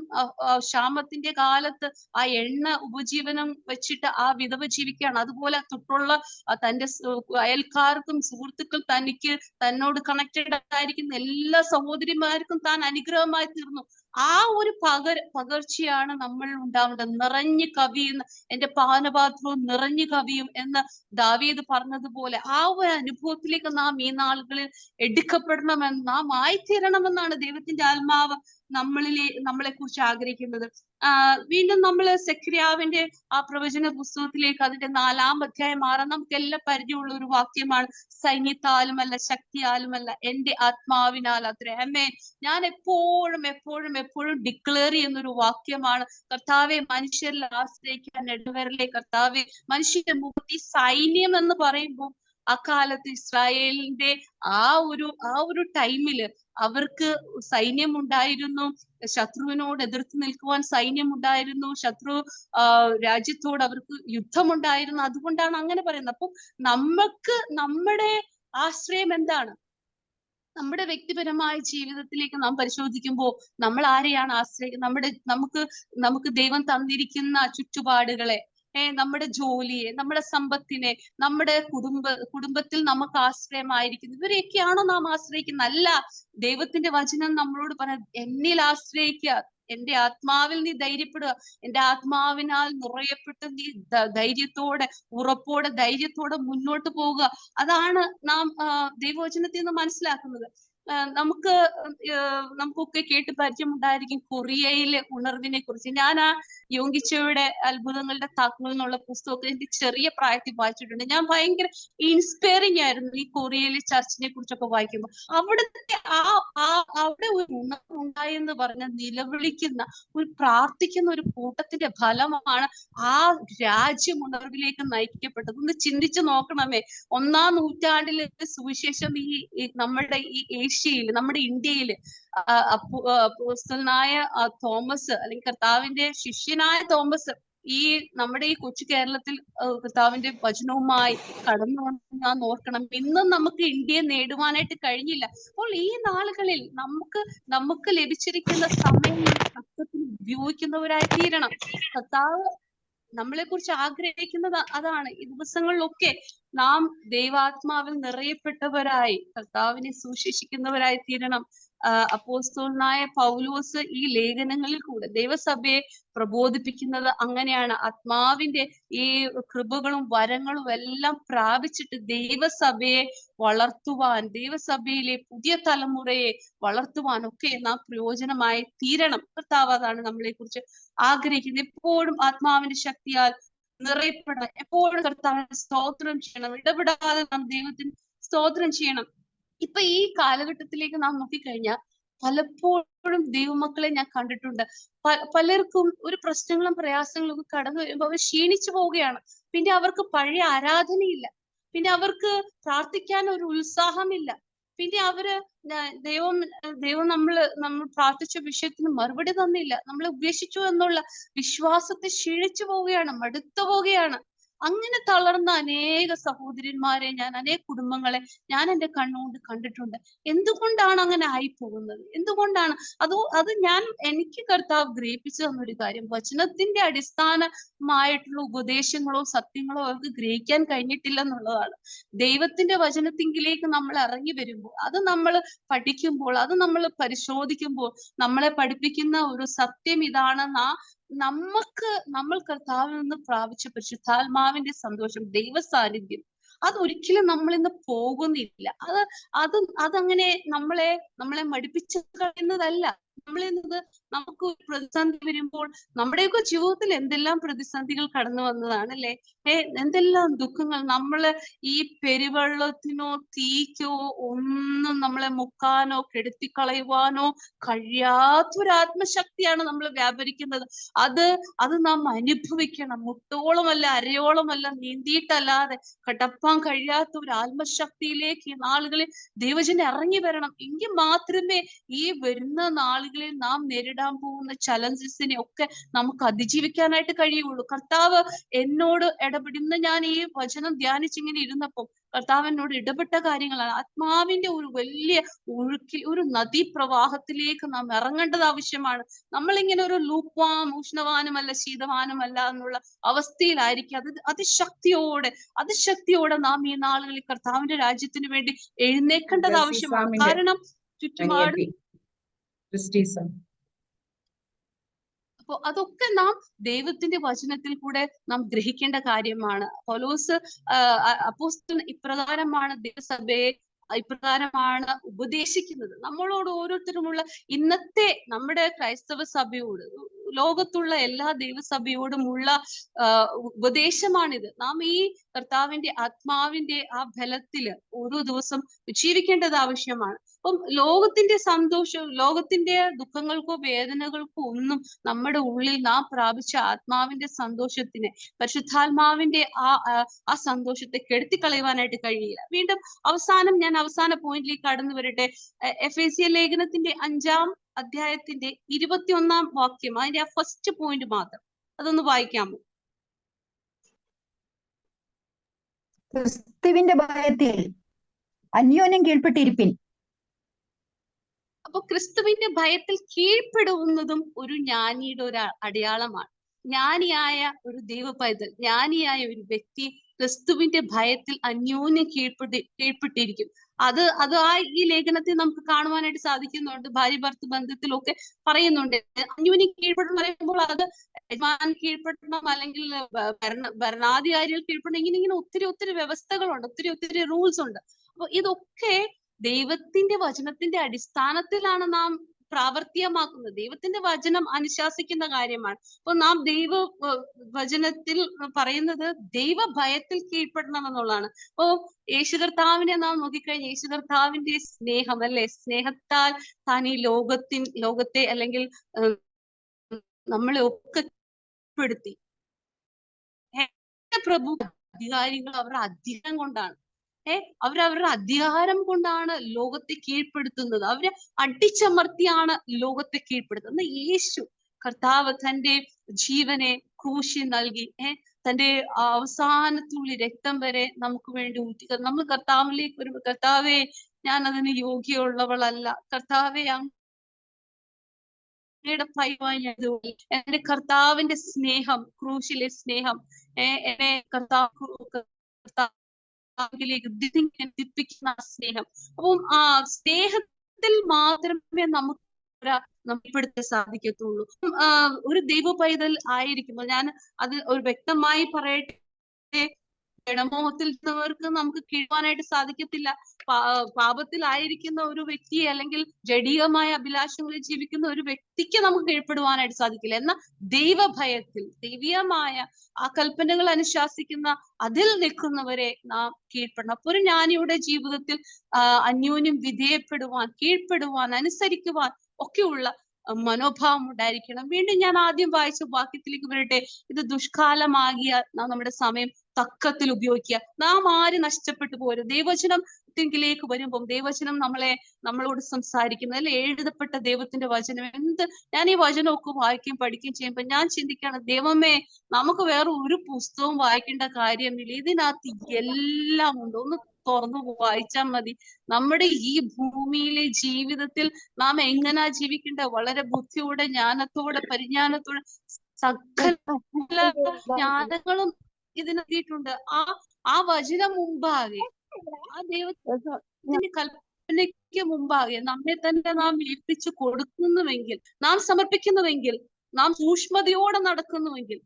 ക്ഷാമത്തിന്റെ കാലത്ത് ആ എണ്ണ ഉപജീവനം വെച്ചിട്ട് ആ വിധവ ജീവിക്കുകയാണ്. അതുപോലെ തൊട്ടുള്ള തന്റെ അയൽക്കാർക്കും സുഹൃത്തുക്കൾ തന്നോട് കണക്റ്റഡ് ആയിരിക്കുന്ന എല്ലാ സഹോദരിമാർക്കും താൻ അനുഗ്രഹമായി തീർന്നു. ആ ഒരു പകർച്ചയാണ് നമ്മൾ ഉണ്ടാവേണ്ടത്. നിറഞ്ഞു കവിയുന്ന, എന്റെ പാനപാത്രവും നിറഞ്ഞു കവിയും എന്ന് ദാവീദ് പറഞ്ഞതുപോലെ ആ ഒരു അനുഭവത്തിലേക്ക് നാം ഈ നാളുകളിൽ എടുക്കപ്പെടണമെന്ന്, നാം ആയിത്തീരണമെന്നാണ് ദൈവത്തിന്റെ ആത്മാവ് നമ്മളെ കുറിച്ച് ആഗ്രഹിക്കുന്നത്. വീണ്ടും നമ്മൾ സെഖര്യാവിന്റെ ആ പ്രവചന പുസ്തകത്തിലേക്ക്, അതിന്റെ 4-ാം അധ്യായം 6 നമുക്കെല്ലാം പരിചയമുള്ള ഒരു വാക്യമാണ്. സൈന്യത്താലുമല്ല, ശക്തിയാലുമല്ല, എന്റെ ആത്മാവിനാൽ അത്രേ. ആമേൻ. ഞാൻ എപ്പോഴും എപ്പോഴും എപ്പോഴും ഡിക്ലെയർ ചെയ്യുന്ന ഒരു വാക്യമാണ്, കർത്താവെ മനുഷ്യരിൽ ആശ്രയിക്കാൻ ഇടവരലെ. കർത്താവെ, മനുഷ്യന്റെ മുഖത്ത് ഈ സൈന്യം എന്ന് പറയുമ്പോൾ അക്കാലത്ത് ഇസ്രായേലിന്റെ ആ ഒരു ടൈമില് അവർക്ക് സൈന്യം ഉണ്ടായിരുന്നു, ശത്രുവിനോട് എതിർത്ത് നിൽക്കുവാൻ സൈന്യം ഉണ്ടായിരുന്നു, ശത്രു രാജ്യത്തോട് അവർക്ക് യുദ്ധമുണ്ടായിരുന്നു. അതുകൊണ്ടാണ് അങ്ങനെ പറയുന്നത്. അപ്പൊ നമ്മുടെ ആശ്രയം എന്താണ്? നമ്മുടെ വ്യക്തിപരമായ ജീവിതത്തിലേക്ക് നാം പരിശോധിക്കുമ്പോൾ നമ്മൾ ആരെയാണ് ആശ്രയിക്കുന്നത്? നമുക്ക് ദൈവം തന്നിരിക്കുന്ന ചുറ്റുപാടുകളെ, നമ്മുടെ ജോലിയെ, നമ്മുടെ സമ്പത്തിനെ, നമ്മുടെ കുടുംബത്തിൽ നമുക്ക് ആശ്രയമായിരിക്കുന്നു, ഇവരെയൊക്കെയാണോ നാം ആശ്രയിക്കുന്നത്? അല്ല. ദൈവത്തിന്റെ വചനം നമ്മളോട് പറയാം, എന്നിൽ ആശ്രയിക്കുക, എന്റെ ആത്മാവിൽ നീ ധൈര്യപ്പെടുക, എന്റെ ആത്മാവിനാൽ നിറയപ്പെട്ട് നീ ധൈര്യത്തോടെ, ഉറപ്പോടെ, ധൈര്യത്തോടെ മുന്നോട്ട് പോവുക. അതാണ് നാം ദൈവവചനത്തിൽ നിന്ന് മനസ്സിലാക്കുന്നത്. നമുക്കൊക്കെ കേട്ട് പരിചയമുണ്ടായിരിക്കും കൊറിയയിലെ ഉണർവിനെ കുറിച്ച്. ഞാൻ ആ യോങ്കിച്ചോയുടെ അത്ഭുതങ്ങളുടെ താക്കോൽ എന്നുള്ള പുസ്തകമൊക്കെ എനിക്ക് ചെറിയ പ്രായത്തിൽ വായിച്ചിട്ടുണ്ട്. ഞാൻ ഭയങ്കര ഇൻസ്പയറിംഗ് ആയിരുന്നു ഈ കൊറിയയിലെ ചർച്ചിനെ കുറിച്ചൊക്കെ വായിക്കുമ്പോൾ. അവിടെ ഒരു ഉണർവുണ്ടായെന്ന് പറഞ്ഞ നിലവിളിക്കുന്ന ഒരു പ്രാർത്ഥിക്കുന്ന ഒരു കൂട്ടത്തിന്റെ ഫലമാണ് ആ രാജ്യം ഉണർവിലേക്ക് നയിക്കപ്പെട്ടത്. ഒന്ന് ചിന്തിച്ചു നോക്കണമേ. 1-ാം നൂറ്റാണ്ടിൽ സുവിശേഷം നമ്മുടെ ഈ ഏഷ്യയിൽ, നമ്മുടെ ഇന്ത്യയിൽ അപ്പോസ്തലനായ തോമസ്, അല്ലെങ്കിൽ കർത്താവിന്റെ ശിഷ്യനായ തോമസ് ഈ നമ്മുടെ ഈ കൊച്ചു കേരളത്തിൽ കർത്താവിന്റെ വചനവുമായി കടന്നു വന്ന് നാം ഓർക്കണം. ഇന്നും നമുക്ക് ഇന്ത്യയെ നേടുവാനായിട്ട് കഴിഞ്ഞില്ല. അപ്പോൾ ഈ നാളുകളിൽ നമുക്ക് ലഭിച്ചിരിക്കുന്ന സമയം തത്വത്തിൽ ഉപയോഗിക്കുന്നവരായി തീരണം. കർത്താവ് നമ്മളെ കുറിച്ച് ആഗ്രഹിക്കുന്നത് അതാണ്. ഈ ദിവസങ്ങളിലൊക്കെ നാം ദൈവാത്മാവിൽ നിറയപ്പെട്ടവരായി കർത്താവിനെ സുവിശേഷിക്കുന്നവരായി തീരണം. അപ്പോസ്തലനായ പൗലോസ് ഈ ലേഖനങ്ങളിൽ കൂടെ ദൈവസഭയെ പ്രബോധിപ്പിക്കുന്നത് അങ്ങനെയാണ്. ആത്മാവിന്റെ ഈ കൃപകളും വരങ്ങളും എല്ലാം പ്രാപിച്ചിട്ട് ദൈവസഭയെ വളർത്തുവാൻ, ദൈവസഭയിലെ പുതിയ തലമുറയെ വളർത്തുവാനൊക്കെ നാം പ്രയോജനമായി തീരണം. കർത്താവ് അതാണ് നമ്മളെ കുറിച്ച് ആഗ്രഹിക്കുന്നത്. എപ്പോഴും ആത്മാവിന്റെ ശക്തിയാൽ നിറയപ്പെടണം, എപ്പോഴും കർത്താവിന് സ്തോത്രം ചെയ്യണം, ഇടപെടാതെ നാം ദൈവത്തിന് സ്തോത്രം ചെയ്യണം. ഇപ്പൊ ഈ കാലഘട്ടത്തിലേക്ക് നാം നോക്കിക്കഴിഞ്ഞാൽ പലപ്പോഴും ദൈവമക്കളെ ഞാൻ കണ്ടിട്ടുണ്ട്. പലർക്കും ഒരു പ്രശ്നങ്ങളും പ്രയാസങ്ങളും ഒക്കെ കടന്നു വരുമ്പോൾ അവർ ക്ഷീണിച്ചു പോവുകയാണ്. പിന്നെ അവർക്ക് പഴയ ആരാധനയില്ല, പിന്നെ അവർക്ക് പ്രാർത്ഥിക്കാൻ ഒരു ഉത്സാഹമില്ല, പിന്നെ ദൈവം നമ്മൾ പ്രാർത്ഥിച്ച വിഷയത്തിന് മറുപടി തന്നില്ല, നമ്മളെ ഉപേക്ഷിച്ചു എന്നുള്ള വിശ്വാസത്തെ ക്ഷീണിച്ചു പോവുകയാണ്, മടുത്തു പോവുകയാണ്. അങ്ങനെ തളർന്ന അനേക സഹോദരന്മാരെ, അനേക കുടുംബങ്ങളെ ഞാൻ എൻ്റെ കണ്ണുകൊണ്ട് കണ്ടിട്ടുണ്ട്. എന്തുകൊണ്ടാണ് അങ്ങനെ ആയി പോകുന്നത്? എന്തുകൊണ്ടാണ്? അത് എനിക്ക് കർത്താവ് ഗ്രഹിപ്പിച്ചു തന്നൊരു കാര്യം, വചനത്തിന്റെ അടിസ്ഥാനമായിട്ടുള്ള ഉപദേശങ്ങളോ സത്യങ്ങളോ അവർക്ക് ഗ്രഹിക്കാൻ കഴിഞ്ഞിട്ടില്ല എന്നുള്ളതാണ്. ദൈവത്തിന്റെ വചനത്തിങ്കിലേക്ക് നമ്മൾ ഇറങ്ങി വരുമ്പോൾ, അത് നമ്മൾ പഠിക്കുമ്പോൾ, അത് നമ്മൾ പരിശോധിക്കുമ്പോൾ നമ്മളെ പഠിപ്പിക്കുന്ന ഒരു സത്യം ഇതാണ്: നമ്മൾ കർത്താവിൽ നിന്ന് പ്രാപിച്ച പരിശുദ്ധാത്മാവിന്റെ സന്തോഷം, ദൈവ സാന്നിധ്യം, അതൊരിക്കലും നമ്മളിന്ന് പോകുന്നില്ല. അതങ്ങനെ നമ്മളെ മടുപ്പിച്ച് കളയുന്നതല്ല. നമുക്ക് ഒരു പ്രതിസന്ധി വരുമ്പോൾ, നമ്മുടെയൊക്കെ ജീവിതത്തിൽ എന്തെല്ലാം പ്രതിസന്ധികൾ കടന്നു വന്നതാണ് അല്ലെ? എന്തെല്ലാം ദുഃഖങ്ങൾ. ഈ പെരുവെള്ളത്തിനോ തീക്കോ ഒന്നും നമ്മളെ മുക്കാനോ കെടുത്തിക്കളയുവാനോ കഴിയാത്തൊരു ആത്മശക്തിയാണ് നമ്മൾ വ്യാപരിക്കുന്നത്. അത് നാം അനുഭവിക്കണം. മുട്ടോളമല്ല, അരയോളമല്ല നീന്തിയിട്ടല്ലാതെ കടപ്പാൻ കഴിയാത്ത ഒരു ആത്മശക്തിയിലേക്ക് ഈ നാളുകളിൽ ദൈവജനം ഇറങ്ങി വരണം. എങ്കിൽ മാത്രമേ ഈ വരുന്ന നാളുകളിൽ നാം നേരിടാൻ പോകുന്ന ചലഞ്ചസിനെ ഒക്കെ നമുക്ക് അതിജീവിക്കാനായിട്ട് കഴിയുള്ളൂ. കർത്താവ് എന്നോട് ഇടപെടുന്ന, ഞാൻ ഈ വചനം ധ്യാനിച്ചിങ്ങനെ ഇരുന്നപ്പോൾ കർത്താവ് എന്നോട് ഇടപെട്ട കാര്യങ്ങളാണ്. ആത്മാവിന്റെ ഒരു വലിയ ഒഴുക്കിൽ, ഒരു നദീപ്രവാഹത്തിലേക്ക് നാം ഇറങ്ങേണ്ടത് ആവശ്യമാണ്. നമ്മളിങ്ങനെ ഒരു ലൂപ്വാം, ഉഷ്ണവാനുമല്ല ശീതവാനുമല്ല എന്നുള്ള അവസ്ഥയിലായിരിക്കും. അതിശക്തിയോടെ നാം ഈ നാളുകളിൽ കർത്താവിന്റെ രാജ്യത്തിന് വേണ്ടി എഴുന്നേൽക്കേണ്ടത് ആവശ്യമാണ്. കാരണം ചുറ്റുപാട് അപ്പൊ അതൊക്കെ നാം ദൈവത്തിന്റെ വചനത്തിൽ കൂടെ നാം ഗ്രഹിക്കേണ്ട കാര്യമാണ്. പൗലോസ് അപ്പോസ്തലൻ ഇപ്രകാരമാണ് ദൈവസഭയെ ഇപ്രകാരമാണ് ഉപദേശിക്കുന്നത്. നമ്മളോട് ഓരോരുത്തരുമുള്ള ഇന്നത്തെ നമ്മുടെ ക്രൈസ്തവ സഭയോട്, ലോകത്തുള്ള എല്ലാ ദൈവസഭയോടുമുള്ള ഉപദേശമാണിത്. നാം ഈ കർത്താവിന്റെ ആത്മാവിന്റെ ആ ബലത്തില് ഓരോ ദിവസം ജീവിക്കേണ്ടത് ആവശ്യമാണ്. അപ്പം ലോകത്തിന്റെ സന്തോഷവും ലോകത്തിന്റെ ദുഃഖങ്ങൾക്കോ വേദനകൾക്കോ ഒന്നും നമ്മുടെ ഉള്ളിൽ നാം പ്രാപിച്ച ആത്മാവിന്റെ സന്തോഷത്തിനെ, പരിശുദ്ധാത്മാവിന്റെ ആ സന്തോഷത്തെ കെടുത്തിക്കളയുവാനായിട്ട് കഴിയില്ല. വീണ്ടും ഞാൻ അവസാന പോയിന്റിലേക്ക് കടന്നു വരട്ടെ. എഫേസ്യ ലേഖനത്തിന്റെ 5-ാം അധ്യായത്തിന്റെ 21-ാം വാക്യം, അതിന്റെ ആ ഫസ്റ്റ് പോയിന്റ് മാത്രം അതൊന്ന് വായിക്കാമോ? ക്രിസ്തുവിന്റെ ഭയത്തിൽ അന്യോന്യം കീഴ്പ്പെട്ടിരിപ്പിൻ. അപ്പൊ ക്രിസ്തുവിന്റെ ഭയത്തിൽ കീഴ്പ്പെടുന്നതും ഒരു ജ്ഞാനിയുടെ ഒരു അടയാളമാണ്. ജ്ഞാനിയായ ഒരു ദൈവ പൈതൽ, ജ്ഞാനിയായ ഒരു വ്യക്തി ക്രിസ്തുവിന്റെ ഭയത്തിൽ അന്യോന്യം കീഴ്പ്പെട്ടിരിക്കും. അത് ഈ ലേഖനത്തിൽ നമുക്ക് കാണുവാനായിട്ട് സാധിക്കുന്നുണ്ട്. ഭാര്യ ഭർത്തൃ ബന്ധത്തിലൊക്കെ പറയുന്നുണ്ട്. അന്യോന്യം കീഴ്പ്പെടണം പറയുമ്പോൾ അത് യജമാനൻ കീഴ്പ്പെടണം, അല്ലെങ്കിൽ ഭരണാധികാരികൾ കീഴ്പ്പെടണം, ഇങ്ങനെ ഒത്തിരി വ്യവസ്ഥകളുണ്ട്, ഒത്തിരി റൂൾസ് ഉണ്ട്. അപ്പൊ ഇതൊക്കെ ദൈവത്തിന്റെ വചനത്തിന്റെ അടിസ്ഥാനത്തിലാണ് നാം പ്രാവർത്തികമാക്കുന്നത്. ദൈവത്തിന്റെ വചനം അനുശാസിക്കുന്ന കാര്യമാണ്. അപ്പൊ നാം വചനത്തിൽ പറയുന്നത് ദൈവഭയത്തിൽ കീഴ്പ്പെടണം എന്നുള്ളതാണ്. അപ്പോ യേശു കർത്താവിനെ നാം നോക്കിക്കഴിഞ്ഞാൽ യേശു കർത്താവിന്റെ സ്നേഹം, അല്ലെ, സ്നേഹത്താൽ താൻ ഈ ലോകത്തെ അല്ലെങ്കിൽ നമ്മളെ ഒക്കെ പെടുത്തി. പ്രഭു അധികാരികൾ അവരുടെ അധികാരം കൊണ്ടാണ് അവരവരുടെ അധികാരം കൊണ്ടാണ് ലോകത്തെ കീഴ്പ്പെടുത്തുന്നത്. അവരെ അടിച്ചമർത്തിയാണ് ലോകത്തെ കീഴ്പ്പെടുത്തുന്നത്. യേശു കർത്താവ് തന്റെ ജീവനെ ക്രൂശിൽ നൽകി, തന്റെ അവസാനത്തുള്ളി രക്തം വരെ നമുക്ക് വേണ്ടി ഊറ്റി. നമ്മൾ കർത്താവിലേക്ക് വരുമ്പോൾ, കർത്താവെ ഞാൻ അതിന് യോഗ്യമുള്ളവളല്ല, കർത്താവെ എന്റെ കർത്താവിന്റെ സ്നേഹം, ക്രൂശിലെ സ്നേഹം എന്നെ കർത്താവിലേക്ക് ദിപ്പിക്കുന്ന സ്നേഹം. അപ്പം ആ സ്നേഹത്തിൽ മാത്രമേ നമുക്ക് നമ്മപ്പെടുത്താൻ സാധിക്കത്തുള്ളൂ. ഒരു ദൈവ പൈതൽ ആയിരിക്കുമ്പോൾ, ഞാൻ അത് ഒരു വ്യക്തമായി പറയട്ടെ, ജഡമോഹത്തിൽ ഇരുന്നവർക്ക് നമുക്ക് കീഴുവാനായിട്ട് സാധിക്കത്തില്ല. പാപത്തിലായിരിക്കുന്ന ഒരു വ്യക്തിയെ, അല്ലെങ്കിൽ ജഡീയമായ അഭിലാഷങ്ങളിൽ ജീവിക്കുന്ന ഒരു വ്യക്തിക്ക് നമുക്ക് കീഴ്പ്പെടുവാനായിട്ട് സാധിക്കില്ല. എന്നാൽ ദൈവഭയത്തിൽ, ദൈവീയമായ ആ കൽപ്പനകൾ അനുശാസിക്കുന്ന അതിൽ നിൽക്കുന്നവരെ നാം കീഴ്പ്പെടണം. അപ്പൊ ഒരു ജ്ഞാനിയുടെ ജീവിതത്തിൽ അന്യോന്യം വിധേയപ്പെടുവാൻ, കീഴ്പ്പെടുവാൻ, അനുസരിക്കുവാൻ ഒക്കെയുള്ള മനോഭാവം ഉണ്ടായിരിക്കണം. വീണ്ടും ഞാൻ ആദ്യം വായിച്ച വാക്യത്തിലേക്ക് വരട്ടെ. ഇത് ദുഷ്കാലമാകിയ നാം നമ്മുടെ സമയം തക്കത്തിൽ ഉപയോഗിക്കുക. നാം ആര് നഷ്ടപ്പെട്ടു പോരും. ദൈവവചനത്തിലേക്ക് വരുമ്പം ദൈവവചനം നമ്മളോട് സംസാരിക്കുന്നത്, അല്ലെ, എഴുതപ്പെട്ട ദൈവത്തിന്റെ വചനം എന്ത്. ഞാൻ ഈ വചനമൊക്കെ വായിക്കുകയും പഠിക്കുകയും ചെയ്യുമ്പോൾ ഞാൻ ചിന്തിക്കുകയാണ്, ദൈവമേ, നമുക്ക് വേറെ ഒരു പുസ്തകവും വായിക്കേണ്ട കാര്യമില്ല, ഇതിനകത്ത് എല്ലാം ഉണ്ട്. ഒന്ന് തുറന്നു വായിച്ചാൽ മതി. നമ്മുടെ ഈ ഭൂമിയിലെ ജീവിതത്തിൽ നാം എങ്ങനാ ജീവിക്കേണ്ട, വളരെ ബുദ്ധിയോടെ, ജ്ഞാനത്തോടെ, പരിജ്ഞാനത്തോടെ, സകല ജ്ഞാനങ്ങളും ഇതിനെത്തിയിട്ടുണ്ട്. ആ വചനം മുമ്പാകെ, ആ ദൈവത്തിന്റെ കൽപ്പനയ്ക്ക് മുമ്പാകെ നമ്മെ തന്നെ നാം ഏൽപ്പിച്ചു കൊടുക്കുന്നുവെങ്കിൽ, നാം സമർപ്പിക്കുന്നുവെങ്കിൽ, നാം സൂക്ഷ്മതയോടെ നടക്കുന്നുവെങ്കിൽ,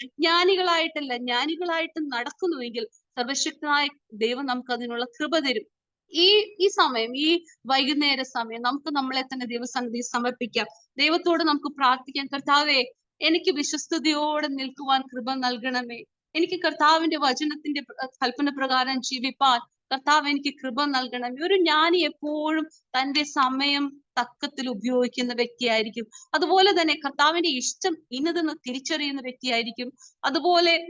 അജ്ഞാനികളായിട്ടല്ല, ജ്ഞാനികളായിട്ട് നടക്കുന്നുവെങ്കിൽ, സർവശക്തനായ ദൈവം നമുക്ക് അതിനുള്ള കൃപ തരും. ഈ സമയം, ഈ വൈകുന്നേര സമയം നമുക്ക് നമ്മളെ തന്നെ ദൈവസന്നിധിയിൽ സമർപ്പിക്കാം. ദൈവത്തോട് നമുക്ക് പ്രാർത്ഥിക്കാം. കർത്താവേ, എനിക്ക് വിശ്വസ്തയോടെ നിൽക്കുവാൻ കൃപ നൽകണമേ. എനിക്ക് കർത്താവിന്റെ വചനത്തിന്റെ കൽപ്പന പ്രകാരം ജീവിപ്പാൻ കർത്താവ് എനിക്ക് കൃപ നൽകണമേ. ഒരു ജ്ഞാനി എപ്പോഴും തന്റെ സമയം തക്കത്തിൽ ഉപയോഗിക്കുന്ന വ്യക്തിയായിരിക്കും. അതുപോലെ തന്നെ കർത്താവിന്റെ ഇഷ്ടം ഇന്നതെന്ന് തിരിച്ചറിയുന്ന വ്യക്തിയായിരിക്കും. അതുപോലെ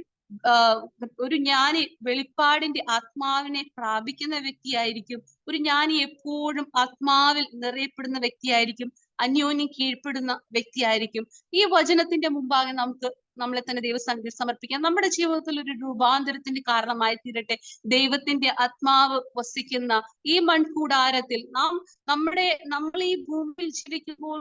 ഒരു ജ്ഞാനി വെളിപ്പാടിന്റെ ആത്മാവിനെ പ്രാപിക്കുന്ന വ്യക്തിയായിരിക്കും. ഒരു ജ്ഞാനി എപ്പോഴും ആത്മാവിൽ നിറയപ്പെടുന്ന വ്യക്തിയായിരിക്കും. അന്യോന്യം കീഴ്പ്പെടുന്ന വ്യക്തിയായിരിക്കും. ഈ വചനത്തിന്റെ മുമ്പാകെ നമുക്ക് നമ്മളെ തന്നെ ദൈവസന്നിധിയിൽ സമർപ്പിക്കാം. നമ്മുടെ ജീവിതത്തിൽ ഒരു രൂപാന്തരത്തിന് കാരണമായി തീരട്ടെ. ദൈവത്തിന്റെ ആത്മാവ് വസിക്കുന്ന ഈ മൺകൂടാരത്തിൽ നമ്മൾ ഈ ഭൂമിയിൽ ജീവിക്കുമ്പോൾ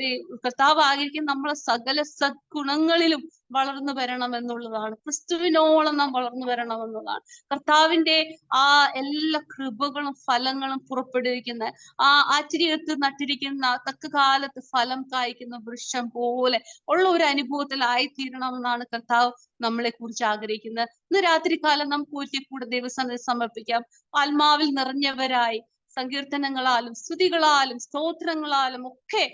ഈ കർത്താവ് ആഗ്രഹിക്കുന്ന നമ്മളെ സകല സദ്ഗുണങ്ങളിലും വളർന്നു വരണം എന്നുള്ളതാണ്. ക്രിസ്തുവിനോളം നാം വളർന്നു വരണം എന്നുള്ളതാണ്. കർത്താവിന്റെ ആ എല്ലാ കൃപകളും ഫലങ്ങളും പുറപ്പെടുവിക്കുന്ന ആ ആശ്ചര്യത്ത് നട്ടിരിക്കുന്ന തക്ക കാലത്ത് ഫലം കായ്ക്കുന്ന വൃക്ഷം പോലെ ഉള്ള ഒരു അനുഭവത്തിലായിത്തീരണമെന്നാണ് കർത്താവ് നമ്മളെ കുറിച്ച് ആഗ്രഹിക്കുന്നത്. ഇന്ന് രാത്രികാലം നമുക്ക് ഒരിക്കൽ കൂടെ ദൈവസന്നിധിയിൽ സമർപ്പിക്കാം. ആത്മാവിൽ നിറഞ്ഞവരായി സങ്കീർത്തനങ്ങളാലും സ്തുതികളാലും സ്തോത്രങ്ങളാലും ഒക്കെ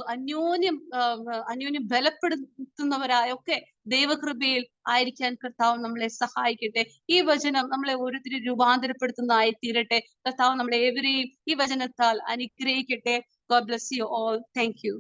അന്യോന്യം ബലപ്പെടുത്തുന്നവരായ ഒക്കെ ദൈവകൃപയിൽ ആയിരിക്കാൻ കർത്താവ് നമ്മളെ സഹായിക്കട്ടെ. ഈ വചനം നമ്മളെ ഓരോരുത്തരും രൂപാന്തരപ്പെടുത്തുന്നതായി തീരട്ടെ. കർത്താവ് നമ്മളെ ഏവരെയും ഈ വചനത്താൽ അനുഗ്രഹിക്കട്ടെ. God bless you all. Thank you.